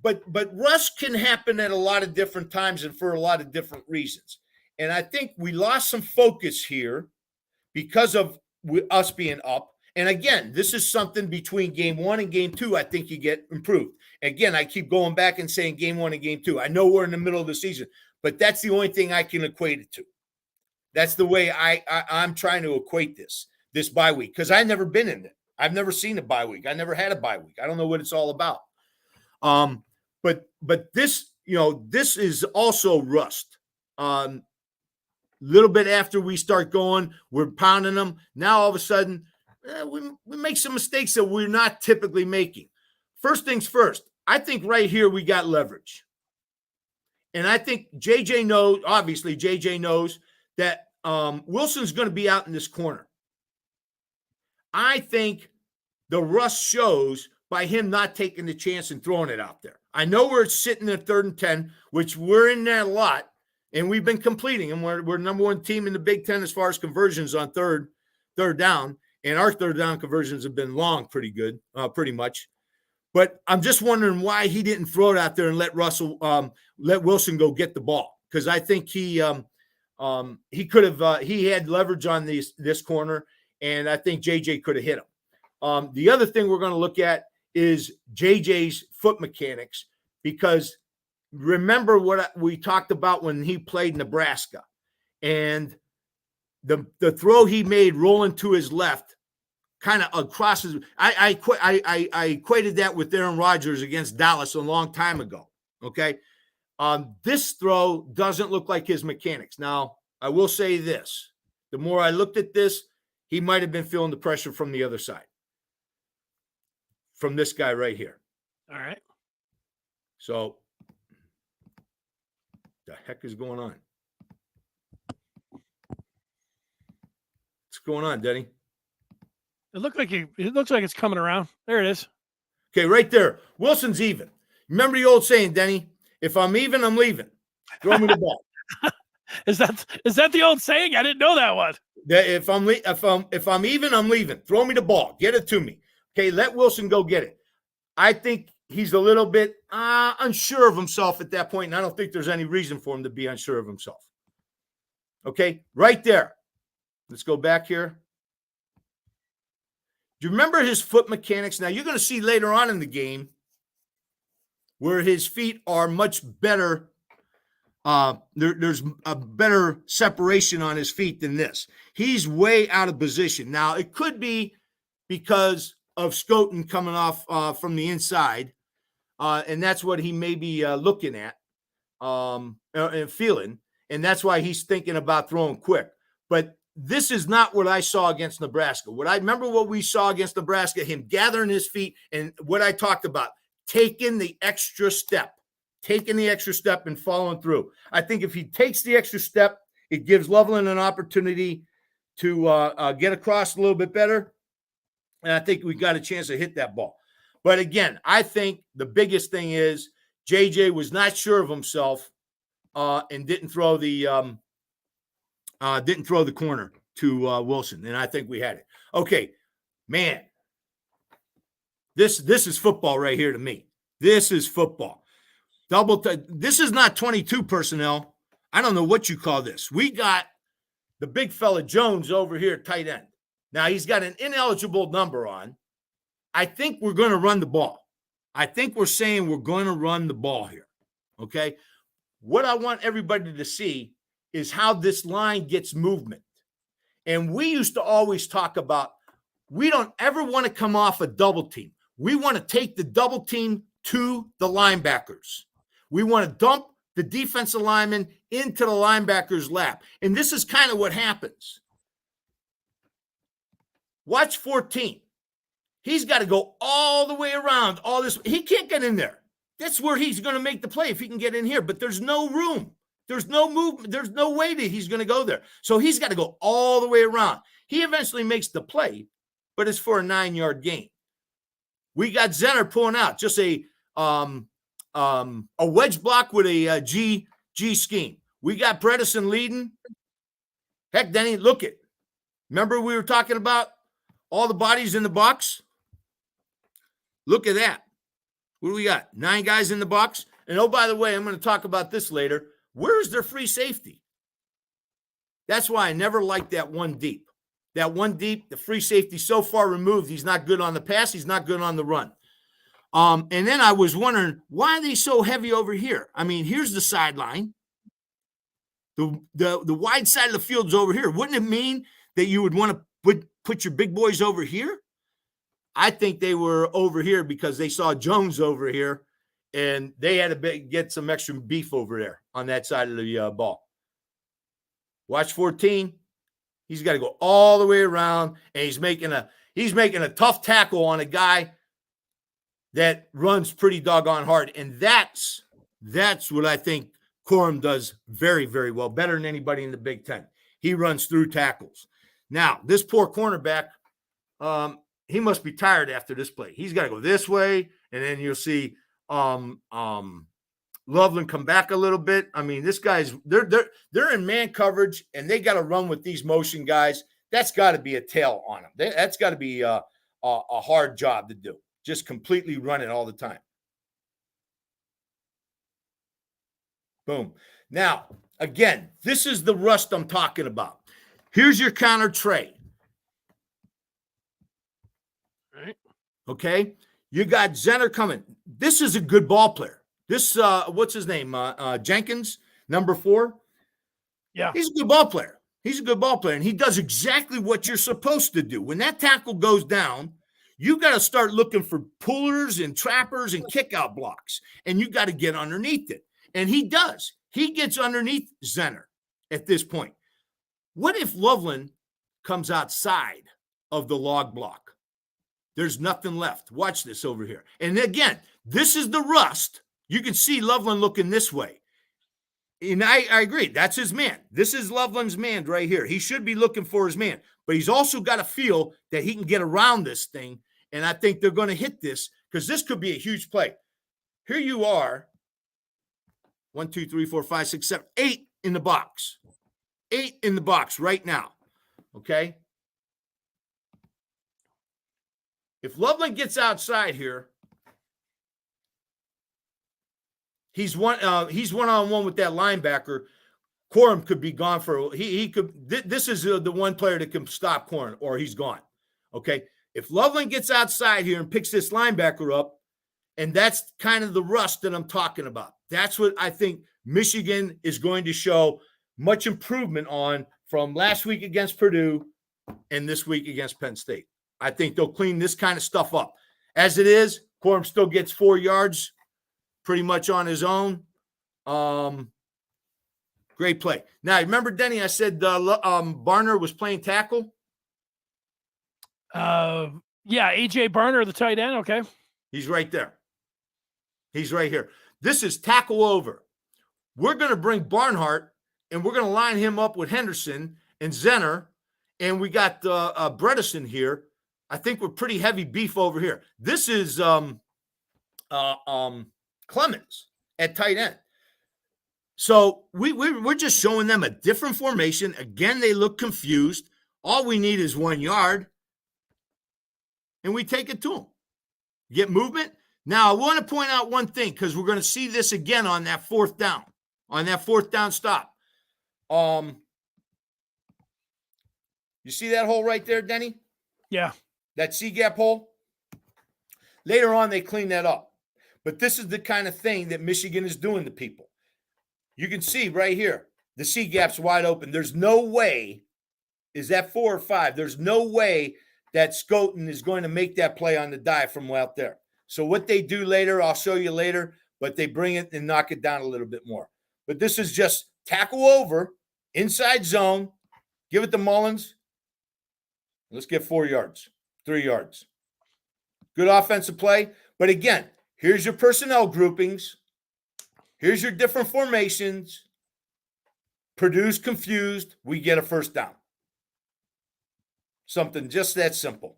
But rust can happen at a lot of different times and for a lot of different reasons. And I think we lost some focus here because of us being up. And again, this is something between game 1 and game 2. I think you get improved. Again, I keep going back and saying game 1 and game 2. I know we're in the middle of the season, but that's the only thing I can equate it to. That's the way I'm trying to equate this bye week, because I've never been in it. I've never seen a bye week. I never had a bye week. I don't know what it's all about. But this, this is also rust. Little bit after we start going, we're pounding them. Now all of a sudden, we make some mistakes that we're not typically making. First things first, I think right here we got leverage. And I think JJ knows that Wilson's going to be out in this corner. I think the rust shows by him not taking the chance and throwing it out there. I know we're sitting at 3rd and 10, which we're in there a lot, and we've been completing, and we're number 1 team in the Big Ten as far as conversions on third down, and our third down conversions have been long pretty good, pretty much. But I'm just wondering why he didn't throw it out there and let Wilson go get the ball, because I think he could have he had leverage on this corner, and I think JJ could have hit him. The other thing we're going to look at is JJ's foot mechanics, because remember what we talked about when he played Nebraska, and the throw he made rolling to his left, kind of across his. I equated that with Aaron Rodgers against Dallas a long time ago. Okay, this throw doesn't look like his mechanics. Now I will say this: the more I looked at this, he might have been feeling the pressure from the other side, from this guy right here. All right. So, the heck is going on? What's going on, Denny? It looks like it's coming around. There it is. Okay, right there. Wilson's even. Remember the old saying, Denny? If I'm even, I'm leaving. Throw me the ball. Is that the old saying? I didn't know that one. If I'm even, I'm leaving. Throw me the ball. Get it to me. Okay, let Wilson go get it. I think he's a little bit unsure of himself at that point, and I don't think there's any reason for him to be unsure of himself. Okay, right there. Let's go back here. Do you remember his foot mechanics? Now, you're going to see later on in the game where his feet are much better. There's a better separation on his feet than this. He's way out of position. Now, it could be because of Scoten coming off from the inside, and that's what he may be looking at and feeling, and that's why he's thinking about throwing quick. But this is not what I saw against Nebraska. What we saw against Nebraska, him gathering his feet, and what I talked about, taking the extra step and following through. I think if he takes the extra step, it gives Loveland an opportunity to get across a little bit better. And I think we got a chance to hit that ball. But again, I think the biggest thing is JJ was not sure of himself and didn't throw the corner to Wilson. And I think we had it. Okay, man, this is football right here to me. This is football. This is not 22 personnel. I don't know what you call this. We got the big fella Jones over here at tight end. Now, he's got an ineligible number on. I think we're going to run the ball. I think we're saying we're going to run the ball here, okay? What I want everybody to see is how this line gets movement. And we used to always talk about we don't ever want to come off a double team. We want to take the double team to the linebackers. We want to dump the defensive lineman into the linebacker's lap. And this is kind of what happens. Watch 14. He's got to go all the way around all this. He can't get in there. That's where he's going to make the play if he can get in here. But there's no room. There's no movement. There's no way that he's going to go there. So he's got to go all the way around. He eventually makes the play, but it's for a 9-yard gain. We got Zenner pulling out just a wedge block with a G scheme. We got Bredesen leading. Heck, Denny, look it. Remember we were talking about all the bodies in the box? Look at that. What do we got? 9 guys in the box. And oh, by the way, I'm going to talk about this later. Where's their free safety? That's why I never liked that one deep. That one deep, the free safety so far removed. He's not good on the pass. He's not good on the run. And then I was wondering, why are they so heavy over here? I mean, here's the sideline. The wide side of the field's over here. Wouldn't it mean that you would want to put your big boys over here? I think they were over here because they saw Jones over here, and they had to get some extra beef over there on that side of the ball. Watch 14. He's got to go all the way around, and he's making a tough tackle on a guy that runs pretty doggone hard. And that's what I think Corum does very, very well, better than anybody in the Big Ten. He runs through tackles. Now, this poor cornerback, he must be tired after this play. He's got to go this way, and then you'll see Loveland come back a little bit. I mean, this guy's they're in man coverage, and they got to run with these motion guys. That's got to be a tail on them. That's got to be a hard job to do. Just completely run it all the time. Boom. Now, again, this is the rust I'm talking about. Here's your counter trade. Right. Okay. You got Zenner coming. This is a good ball player. This, what's his name? Jenkins, number 4. Yeah. He's a good ball player. He's a good ball player, and he does exactly what you're supposed to do. When that tackle goes down, you got to start looking for pullers and trappers and kick-out blocks, and you got to get underneath it. And he does. He gets underneath Zenner at this point. What if Loveland comes outside of the log block? There's nothing left. Watch this over here. And again, this is the rust. You can see Loveland looking this way. And I agree. That's his man. This is Loveland's man right here. He should be looking for his man. But he's also got to feel that he can get around this thing. And I think they're going to hit this because this could be a huge play. Here you are. 1, 2, 3, 4, 5, 6, 7, 8 in the box. 8 in the box right now. Okay? If Loveland gets outside here, he's one-on-one with that linebacker. Corum could be gone for he could. This is the one player that can stop Corum, or he's gone. Okay, if Loveland gets outside here and picks this linebacker up, and that's kind of the rust that I'm talking about. That's what I think Michigan is going to show much improvement on from last week against Purdue and this week against Penn State. I think they'll clean this kind of stuff up. As it is, Corum still gets 4 yards pretty much on his own. Great play. Now, remember, Denny, I said Barner was playing tackle? Yeah, A.J. Barner, the tight end, okay. He's right there. He's right here. This is tackle over. We're going to bring Barnhart, and we're going to line him up with Henderson and Zenner, and we got Bredesen here. I think we're pretty heavy beef over here. This is Clemens at tight end. So we're just showing them a different formation. Again, they look confused. All we need is 1 yard, and we take it to them. Get movement. Now, I want to point out one thing because we're going to see this again on that 4th down, stop. You see that hole right there, Denny? Yeah. That C-gap hole? Later on, they clean that up. But this is the kind of thing that Michigan is doing to people. You can see right here, the C-gap's wide open. There's no way, is that 4 or 5? There's no way that Scoten is going to make that play on the dive from out there. So what they do later, I'll show you later, but they bring it and knock it down a little bit more. But this is just tackle over, inside zone, give it to Mullins. Let's get 4 yards, 3 yards. Good offensive play. But again, here's your personnel groupings. Here's your different formations. Purdue's confused. We get a first down. Something just that simple.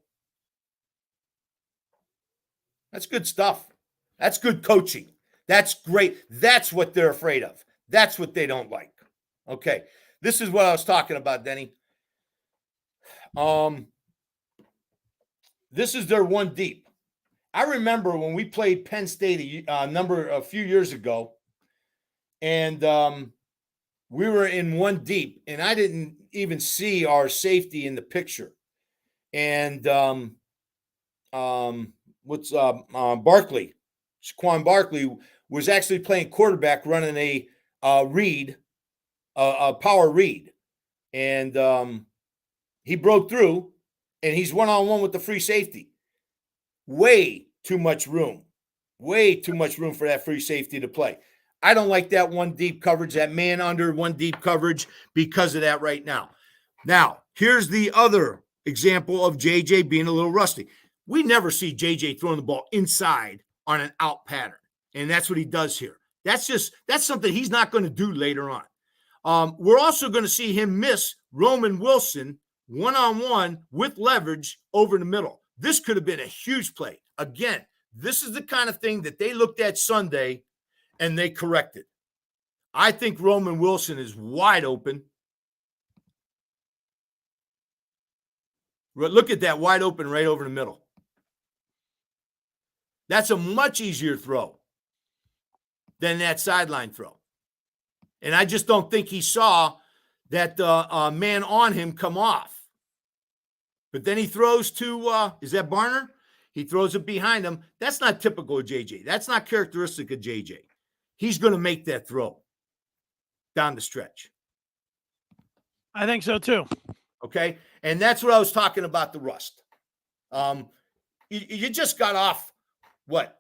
That's good stuff. That's good coaching. That's great. That's what they're afraid of. That's what they don't like. Okay. This is what I was talking about, Denny. This is their one deep. I remember when we played Penn State a few years ago, and we were in one deep, and I didn't even see our safety in the picture. And Barkley, Shaquan Barkley, was actually playing quarterback, running a read, a power read, and he broke through, and he's one-on-one with the free safety. Way too much room for that free safety to play. I don't like that one deep coverage, that man under one deep coverage, because of that right now. Now, here's the other example of JJ being a little rusty. We never see JJ throwing the ball inside on an out pattern, and that's what he does here. That's something he's not going to do later on. We're also going to see him miss Roman Wilson one-on-one with leverage over the middle. This could have been a huge play. Again, this is the kind of thing that they looked at Sunday and they corrected. I think Roman Wilson is wide open. Look at that, wide open right over the middle. That's a much easier throw than that sideline throw. And I just don't think he saw that man on him come off. But then he throws to, is that Barner? He throws it behind him. That's not typical of JJ. That's not characteristic of JJ. He's going to make that throw down the stretch. I think so too. Okay? And that's what I was talking about, the rust. You just got off,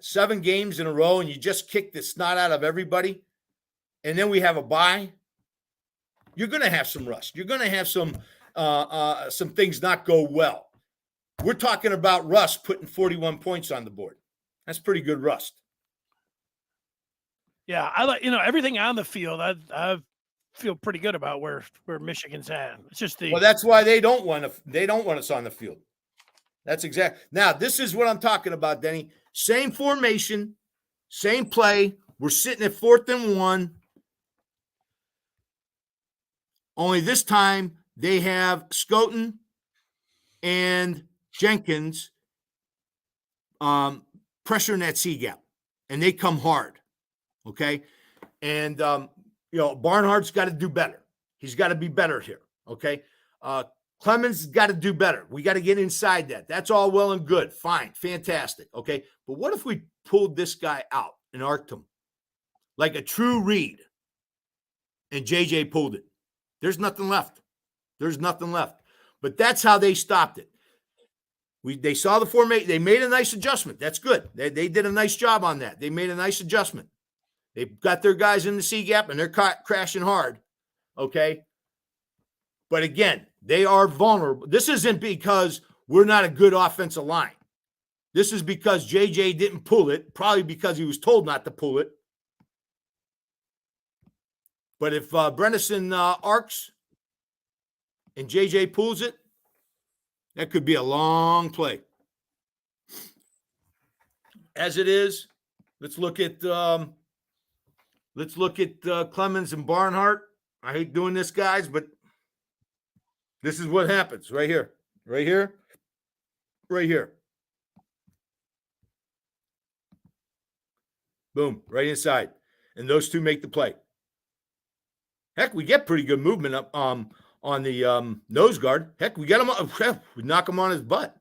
7 games in a row, and you just kicked the snot out of everybody, and then we have a bye. You're going to have some rust. You're going to have some things not go well. We're talking about Russ putting 41 points on the board. That's pretty good rust. Yeah, I like everything on the field. I feel pretty good about where Michigan's at. It's just well, that's why they don't want us on the field. That's exact. Now, this is what I'm talking about, Denny. Same formation, same play. We're sitting at 4th and 1. Only this time they have Scoten and Jenkins pressuring that C gap, and they come hard. Okay. And, Barnhart's got to do better. He's got to be better here. Okay. Clemens got to do better. We got to get inside that. That's all well and good. Fine. Fantastic. Okay. But what if we pulled this guy out and arced him like a true read, and JJ pulled it? There's nothing left. But that's how they stopped it. They saw the formation. They made a nice adjustment. That's good. They did a nice job on that. They made a nice adjustment. They've got their guys in the C gap, and they're crashing hard. Okay. But again, they are vulnerable. This isn't because we're not a good offensive line. This is because JJ didn't pull it, probably because he was told not to pull it. But if Brenison arcs and JJ pulls it, that could be a long play. As it is, let's look at Clemens and Barnhart. I hate doing this, guys, but this is what happens right here. Boom, right inside. And those two make the play. Heck, we get pretty good movement up on the nose guard. Heck, we get him up. We knock him on his butt.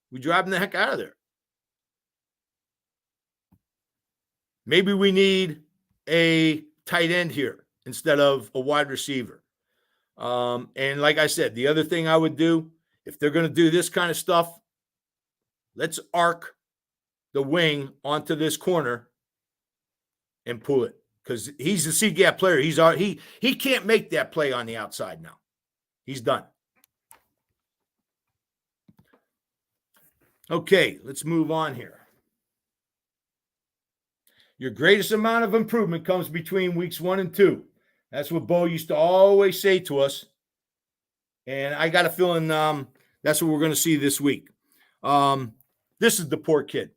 We drive him the heck out of there. Maybe we need a tight end here instead of a wide receiver. And like I said, the other thing I would do, if they're going to do this kind of stuff, let's arc the wing onto this corner and pull it. Because he's the C gap player. He can't make that play on the outside now. He's done. Okay, let's move on here. Your greatest amount of improvement comes between weeks 1 and 2. That's what Bo used to always say to us. And I got a feeling that's what we're going to see this week. This is the poor kid.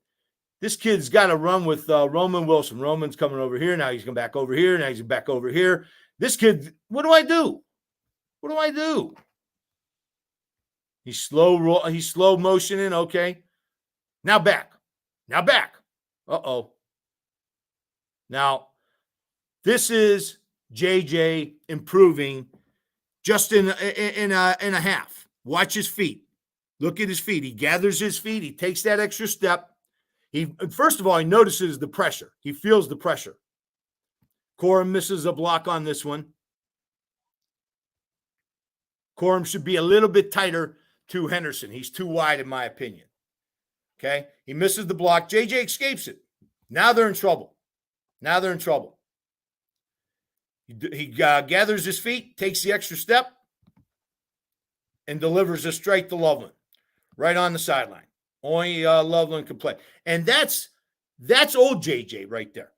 This kid's got to run with Roman Wilson. Roman's coming over here. Now he's coming back over here. Now he's back over here. This kid, what do I do? What do I do? He's slow motioning. Okay. Now back. Uh-oh. Now, this is JJ improving just in a half. Watch his feet. Look at his feet. He gathers his feet. He takes that extra step. First of all, he notices the pressure. He feels the pressure. Corum misses a block on this one. Corum should be a little bit tighter to Henderson. He's too wide, in my opinion. Okay? He misses the block. JJ escapes it. Now they're in trouble. He gathers his feet, takes the extra step, and delivers a strike to Loveland right on the sideline. Only Loveland can play. And that's old JJ right there.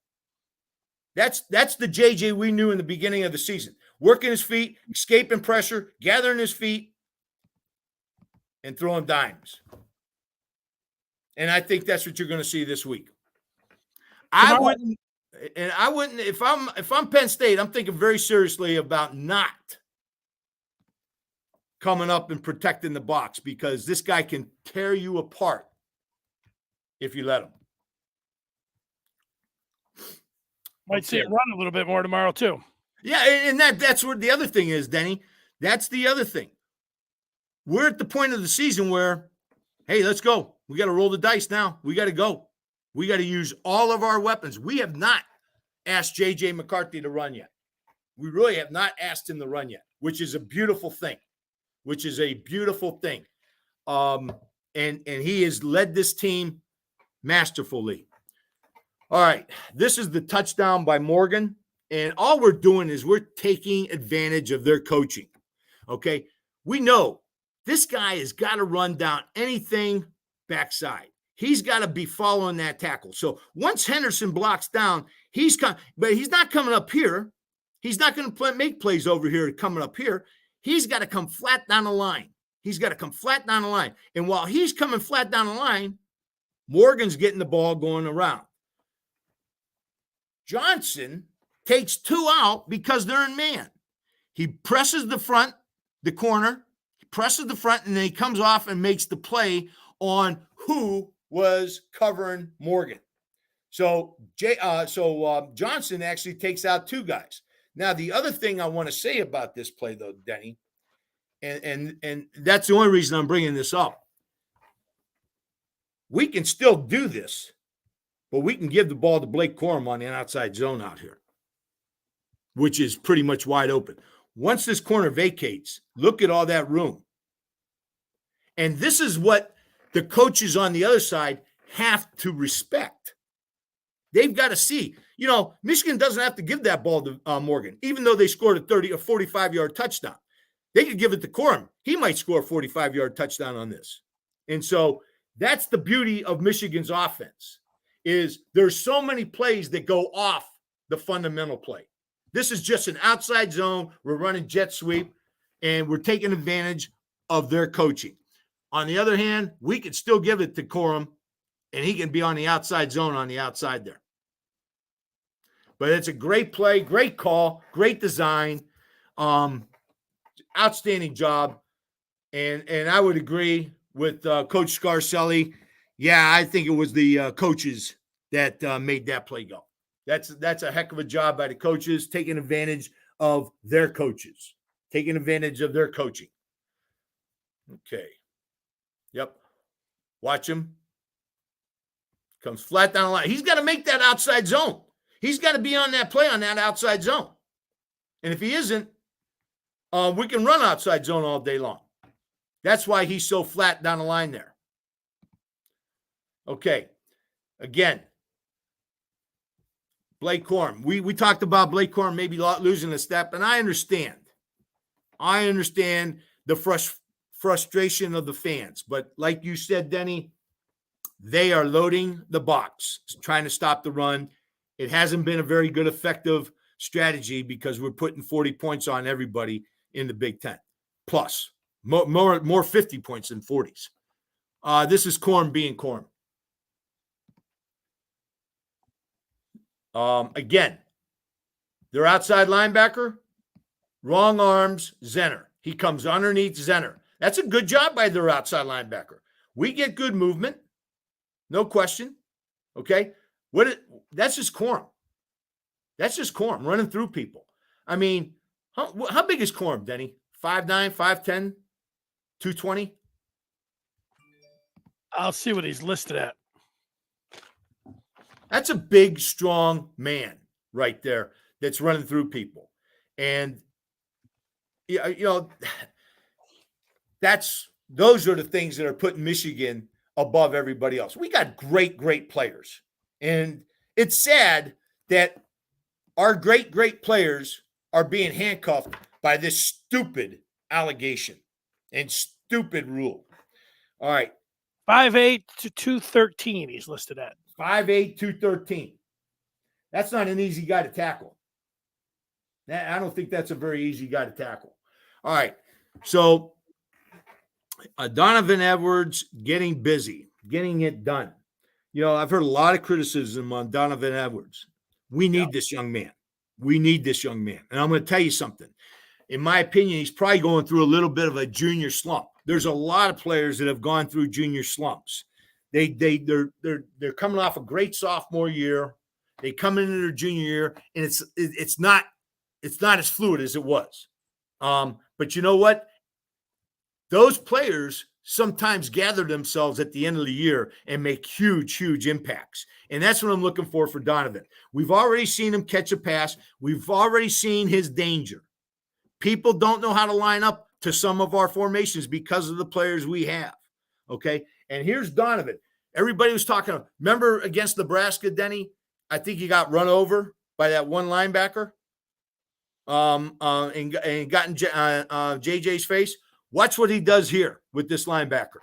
That's the JJ we knew in the beginning of the season. Working his feet, escaping pressure, gathering his feet, and throwing dimes. And I think that's what you're going to see this week. I wouldn't, if I'm Penn State, I'm thinking very seriously about not coming up and protecting the box, because this guy can tear you apart if you let him. Might see it run a little bit more tomorrow too. Yeah, and that's what the other thing is, Denny. That's the other thing. We're at the point of the season where, hey, let's go. We got to roll the dice now. We got to go. We got to use all of our weapons. We have not asked J.J. McCarthy to run yet. We really have not asked him to run yet, which is a beautiful thing. And he has led this team masterfully. All right, this is the touchdown by Morgan. And all we're doing is we're taking advantage of their coaching. Okay, we know this guy has got to run down anything backside. He's got to be following that tackle. So once Henderson blocks down, but he's not coming up here. He's not going to make plays over here coming up here. He's got to come flat down the line. And while he's coming flat down the line, Morgan's getting the ball going around. Johnson takes two out because they're in man. He presses the corner, and then he comes off and makes the play on who was covering Morgan. So Johnson actually takes out two guys. Now, the other thing I want to say about this play, though, Denny, and that's the only reason I'm bringing this up. We can still do this, but we can give the ball to Blake Corum on the outside zone out here, which is pretty much wide open. Once this corner vacates, look at all that room. And this is what the coaches on the other side have to respect. They've got to see, Michigan doesn't have to give that ball to Morgan, even though they scored a 30 or 45-yard touchdown. They could give it to Corum. He might score a 45-yard touchdown on this. And so that's the beauty of Michigan's offense, is there's so many plays that go off the fundamental play. This is just an outside zone. We're running jet sweep, and we're taking advantage of their coaching. On the other hand, we could still give it to Corum, and he can be on the outside zone on the outside there. But it's a great play, great call, great design, outstanding job. And I would agree with Coach Scarcelli. Yeah, I think it was the coaches that made that play go. That's a heck of a job by the coaches, taking advantage of their coaches, taking advantage of their coaching. Okay. Yep. Watch him. Comes flat down the line. He's got to make that outside zone. He's got to be on that play on that outside zone. And if he isn't, we can run outside zone all day long. That's why he's so flat down the line there. Okay. Again, Blake Corum. We talked about Blake Corum maybe losing a step, and I understand. I understand the frustration of the fans. But like you said, Denny, they are loading the box, trying to stop the run. It hasn't been a very good, effective strategy because we're putting 40 points on everybody in the Big Ten. Plus, more 50 points than 40s. This is Corum being Corum. Again, their outside linebacker, wrong arms, Zenner. He comes underneath Zenner. That's a good job by their outside linebacker. We get good movement, no question. Okay, that's just Corum. That's just Corum running through people. I mean, how big is Corum, Denny? 5'9", 5'10", 220? I'll see what he's listed at. That's a big, strong man right there that's running through people. And, those are the things that are putting Michigan above everybody else. We got great, great players. And it's sad that our great, great players are being handcuffed by this stupid allegation and stupid rule. All right. 5'8" to 213 he's listed at. 5'8", 213. That's not an easy guy to tackle. I don't think that's a very easy guy to tackle. All right. So Donovan Edwards getting busy, getting it done. I've heard a lot of criticism on Donovan Edwards. We need this young man. We need this young man. And I'm going to tell you something. In my opinion, he's probably going through a little bit of a junior slump. There's a lot of players that have gone through junior slumps. They're coming off a great sophomore year. They come into their junior year, and it's not as fluid as it was. But you know what? Those players sometimes gather themselves at the end of the year and make huge, huge impacts. And that's what I'm looking for Donovan. We've already seen him catch a pass. We've already seen his danger. People don't know how to line up to some of our formations because of the players we have. Okay. And here's Donovan. Everybody was talking. Remember against Nebraska, Denny? I think he got run over by that one linebacker and got in JJ's face. Watch what he does here with this linebacker.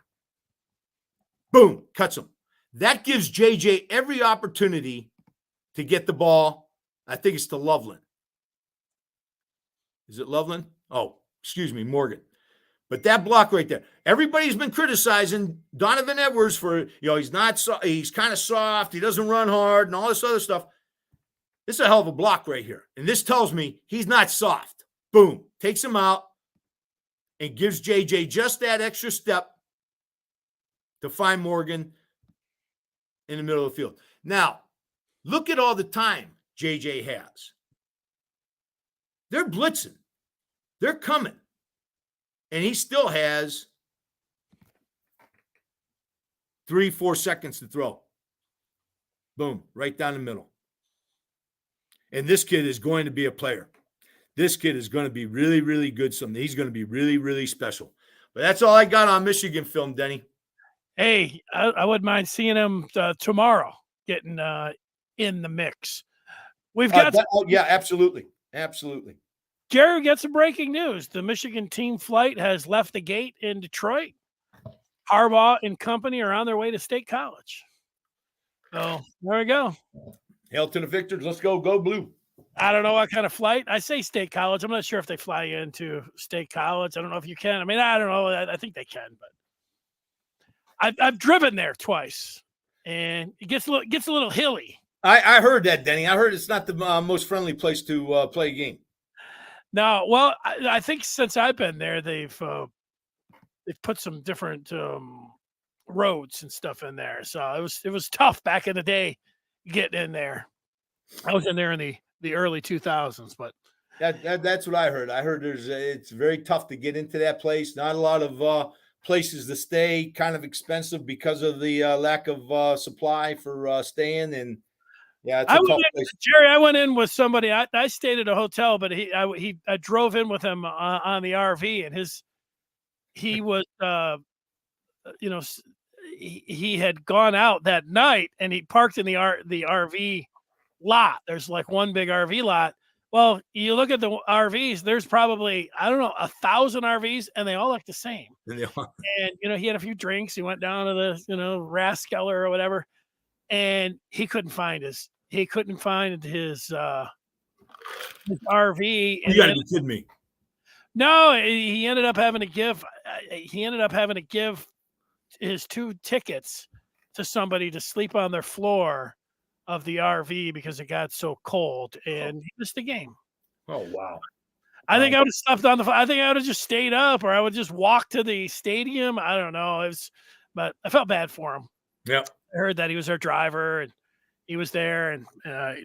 Boom, cuts him. That gives JJ every opportunity to get the ball. I think it's to Loveland. Is it Loveland? Oh, excuse me, Morgan. But that block right there. Everybody's been criticizing Donovan Edwards for, he's kind of soft. He doesn't run hard and all this other stuff. This is a hell of a block right here. And this tells me he's not soft. Boom, takes him out. And gives JJ just that extra step to find Morgan in the middle of the field. Now, look at all the time JJ has. They're blitzing. They're coming. And he still has 3-4 seconds to throw. Boom, right down the middle. And this kid is going to be a player. This kid is going to be really, really good someday. He's going to be really, really special. But that's all I got on Michigan film, Denny. Hey, I wouldn't mind seeing him tomorrow getting in the mix. We've got yeah, absolutely. Absolutely. Jerry, get some breaking news. The Michigan team flight has left the gate in Detroit. Harbaugh and company are on their way to State College. So there we go. Hail to the victors. Let's go blue. I don't know what kind of flight. I say State College. I'm not sure if they fly you into State College. I don't know if you can. I mean, I don't know. I think they can, but I've driven there twice, and it gets a little hilly. I heard that, Denny. I heard it's not the most friendly place to play a game. No, well, I think since I've been there, they've put some different roads and stuff in there. So it was tough back in the day getting in there. I was in there in the early 2000s, but that's what I heard. I heard it's very tough to get into that place. Not a lot of places to stay. Kind of expensive because of the lack of supply for staying. And yeah, it's a tough place. Jerry, I went in with somebody. I stayed at a hotel, but I drove in with him on the RV, and he was he had gone out that night, and he parked in the RV lot. There's like one big RV lot. Well, you look at the RVs, there's probably, 1,000 RVs, and they all look the same. And, he had a few drinks. He went down to the, Raskeller or whatever, and he couldn't find his RV. You gotta be kidding me. No, he ended up having to give his 2 tickets to somebody to sleep on their floor of the RV because it got so cold, and he missed the game. Oh, wow. I think I would have slept on the. I think I would have just stayed up, or I would just walk to the stadium. I don't know. But I felt bad for him. Yeah. I heard that he was our driver and he was there and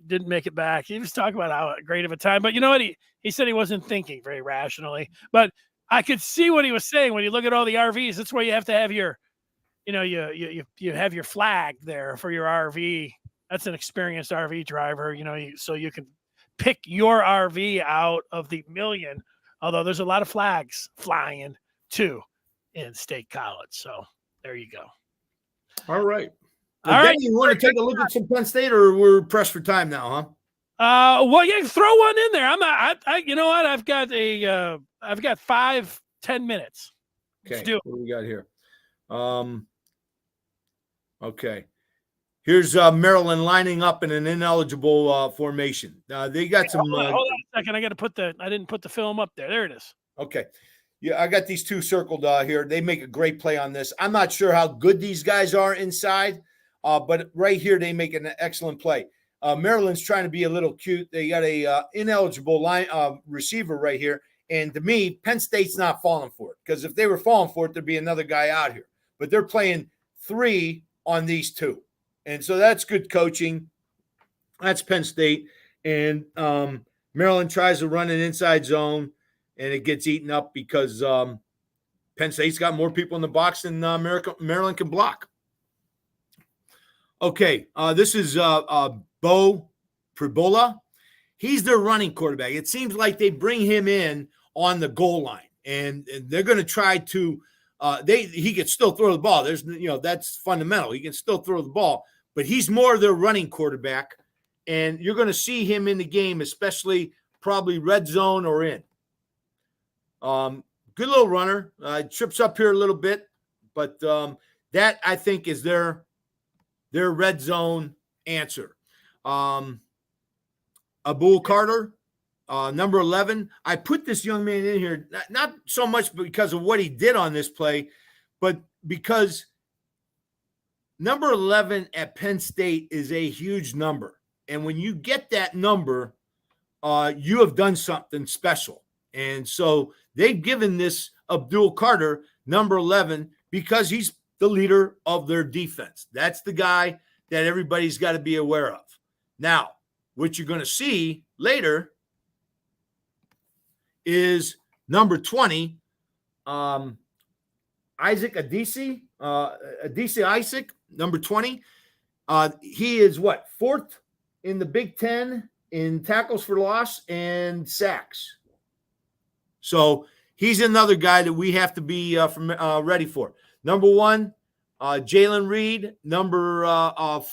didn't make it back. He was talking about how great of a time, but you know what? He said he wasn't thinking very rationally, but I could see what he was saying. When you look at all the RVs, that's where you have to have your, you have your flag there for your RV. That's an experienced RV driver, so you can pick your RV out of the million, although there's a lot of flags flying too in State College. So there you go. All right. All right. right. You want to take a look at some Penn State, or we're pressed for time now, huh? Well, yeah, throw one in there. You know what? I've got 5-10 minutes. Okay. Let's do it. What do we got here? Okay. Here's Maryland lining up in an ineligible formation. They got some. Hold on a second. I didn't put the film up there. There it is. Okay. Yeah, I got these two circled here. They make a great play on this. I'm not sure how good these guys are inside, but right here they make an excellent play. Maryland's trying to be a little cute. They got a ineligible line receiver right here. And to me, Penn State's not falling for it, because if they were falling for it, there'd be another guy out here. But they're playing 3 on these 2. And so that's good coaching. That's Penn State. And Maryland tries to run an inside zone, and it gets eaten up because Penn State's got more people in the box than Maryland can block. Okay, this is Bo Pribola. He's their running quarterback. It seems like they bring him in on the goal line, and they're going to try to he can still throw the ball. That's fundamental. He can still throw the ball, but he's more their running quarterback, and you're going to see him in the game, especially probably red zone or in. Good little runner. Trips up here a little bit, but that I think is their red zone answer. Abul Carter, number 11. I put this young man in here, not so much because of what he did on this play, but because number 11 at Penn State is a huge number. And when you get that number, you have done something special. And so they've given this Abdul Carter number 11 because he's the leader of their defense. That's the guy that everybody's got to be aware of. Now, what you're going to see later is number 20, Isaac Adisi, Isaac, number 20. He is what? 4th in the Big Ten in tackles for loss and sacks. So he's another guy that we have to be ready for. Number 1, Jalen Reed. Number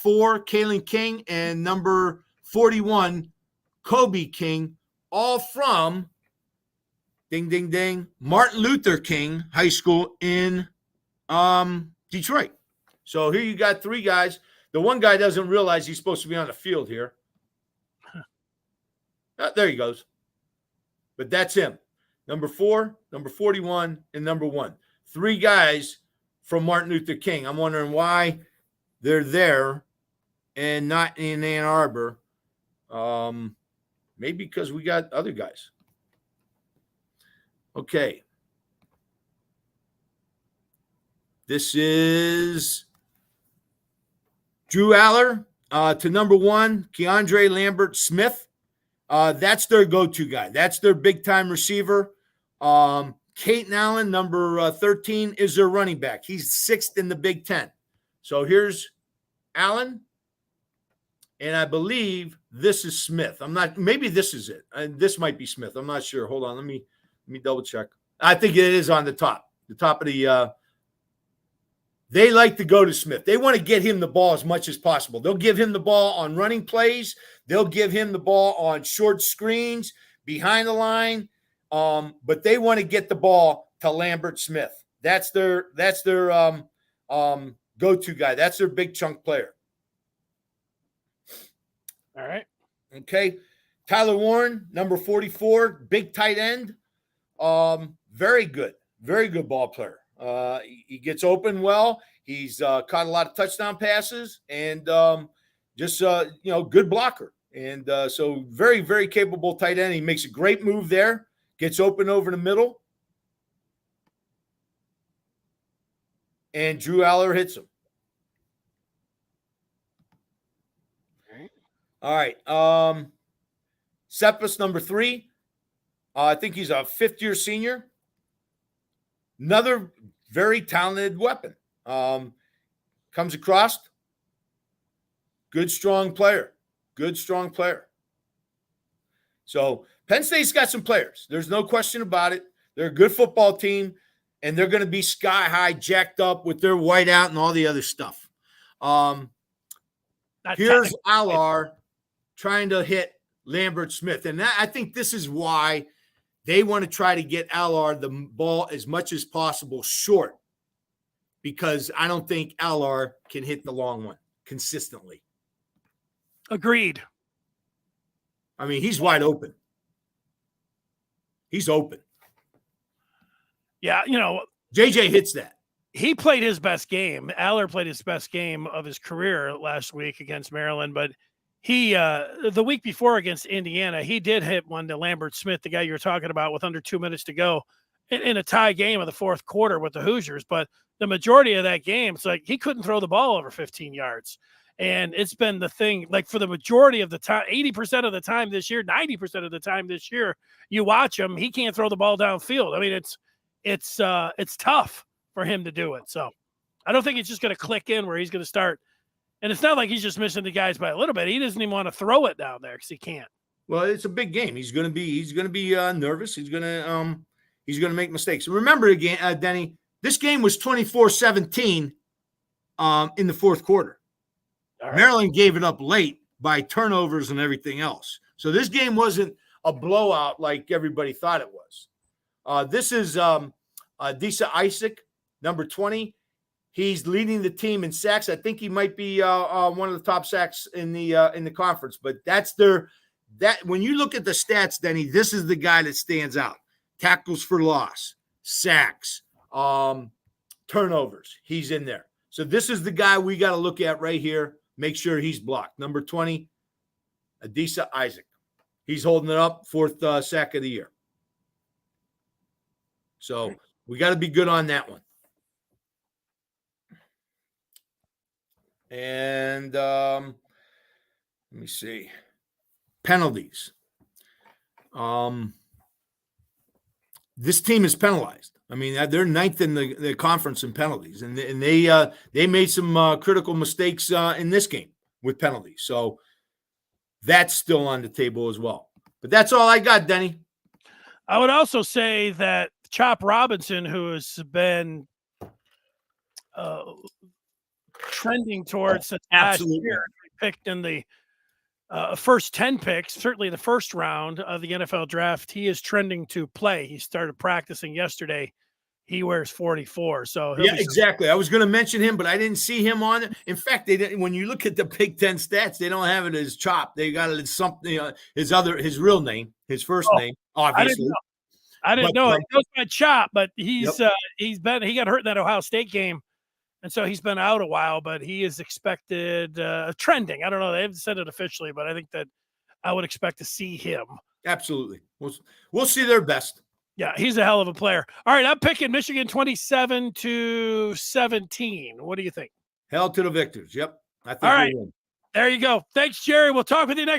4, Kalen King. And number 41, Kobe King. All from, ding, ding, ding, Martin Luther King High School in Detroit. So here you got 3 guys. The one guy doesn't realize he's supposed to be on the field here. There he goes. But that's him. Number 4, number 41, and number 1. 3 guys from Martin Luther King. I'm wondering why they're there and not in Ann Arbor. Maybe because we got other guys. Okay. This is Drew Aller to number 1, Keandre Lambert Smith. That's their go-to guy. That's their big-time receiver. Caton Allen, number 13, is their running back. He's 6th in the Big Ten. So here's Allen, and I believe this is Smith. Maybe this is it. This might be Smith. I'm not sure. Hold on. Let me double check. I think it is on the top of the they like to go to Smith. They want to get him the ball as much as possible. They'll give him the ball on running plays. They'll give him the ball on short screens behind the line. But they want to get the ball to Lambert Smith. That's their go-to guy. That's their big chunk player. All right. Okay. Tyler Warren, number 44, big tight end. Very good ball player. He gets open well. He's caught a lot of touchdown passes and good blocker. And so very, very capable tight end. He makes a great move there. gets open over the middle, and Drew Aller hits him. All right. Cephas, number 3. I think he's a fifth-year senior. Another very talented weapon. Comes across. Good, strong player. Good, strong player. So Penn State's got some players. There's no question about it. They're a good football team, and they're going to be sky high, jacked up with their whiteout and all the other stuff. Here's Aller trying to hit Lambert Smith. And I think this is why they want to try to get Aller the ball as much as possible short, because I don't think Aller can hit the long one consistently. Agreed. I mean, he's wide open. He's open. Yeah, JJ hits that. He played his best game. Aller played his best game of his career last week against Maryland, but he the week before against Indiana, he did hit one to Lambert Smith, the guy you were talking about, with under 2 minutes to go in a tie game of the fourth quarter with the Hoosiers. But the majority of that game, it's like he couldn't throw the ball over 15 yards. And it's been the thing, like for the majority of the time, 80% of the time this year, 90% of the time this year, you watch him, he can't throw the ball downfield. I mean, it's tough for him to do it. So I don't think it's just going to click in where he's going to start. And it's not like he's just missing the guys by a little bit. He doesn't even want to throw it down there because he can't. Well, it's a big game. He's going to be nervous. He's going to make mistakes. Remember again, Denny, this game was 24-17 in the fourth quarter. Right. Maryland gave it up late by turnovers and everything else. So this game wasn't a blowout like everybody thought it was. This is Adisa Isaac, number 20. He's leading the team in sacks. I think he might be one of the top sacks in the conference. But when you look at the stats, Denny, this is the guy that stands out. Tackles for loss, sacks, turnovers. He's in there. So this is the guy we got to look at right here. Make sure he's blocked. Number 20, Adisa Isaac. He's holding it up, 4th sack of the year. So we got to be good on that one. And let me see. Penalties. This team is penalized. I mean, they're 9th in the conference in penalties, and they made some critical mistakes in this game with penalties. So that's still on the table as well. But that's all I got, Denny. I would also say that Chop Robinson, who has been trending towards last year, picked in the first 10 picks, certainly the first round of the NFL draft, he is trending to play. He started practicing yesterday. He wears 44. So yeah, exactly. I was going to mention him, but I didn't see him on it. In fact, they didn't. When you look at the Big Ten stats, they don't have it as Chop. They got it as something. His real name, his first name, obviously. I didn't know. It goes by Chop, but he got hurt in that Ohio State game. And so he's been out a while, but he is expected trending. I don't know. They haven't said it officially, but I think that I would expect to see him. Absolutely. We'll see their best. Yeah, he's a hell of a player. All right, I'm picking Michigan 27-17. What do you think? Hell to the victors. Yep. I think all right. There you go. Thanks, Jerry. We'll talk with you next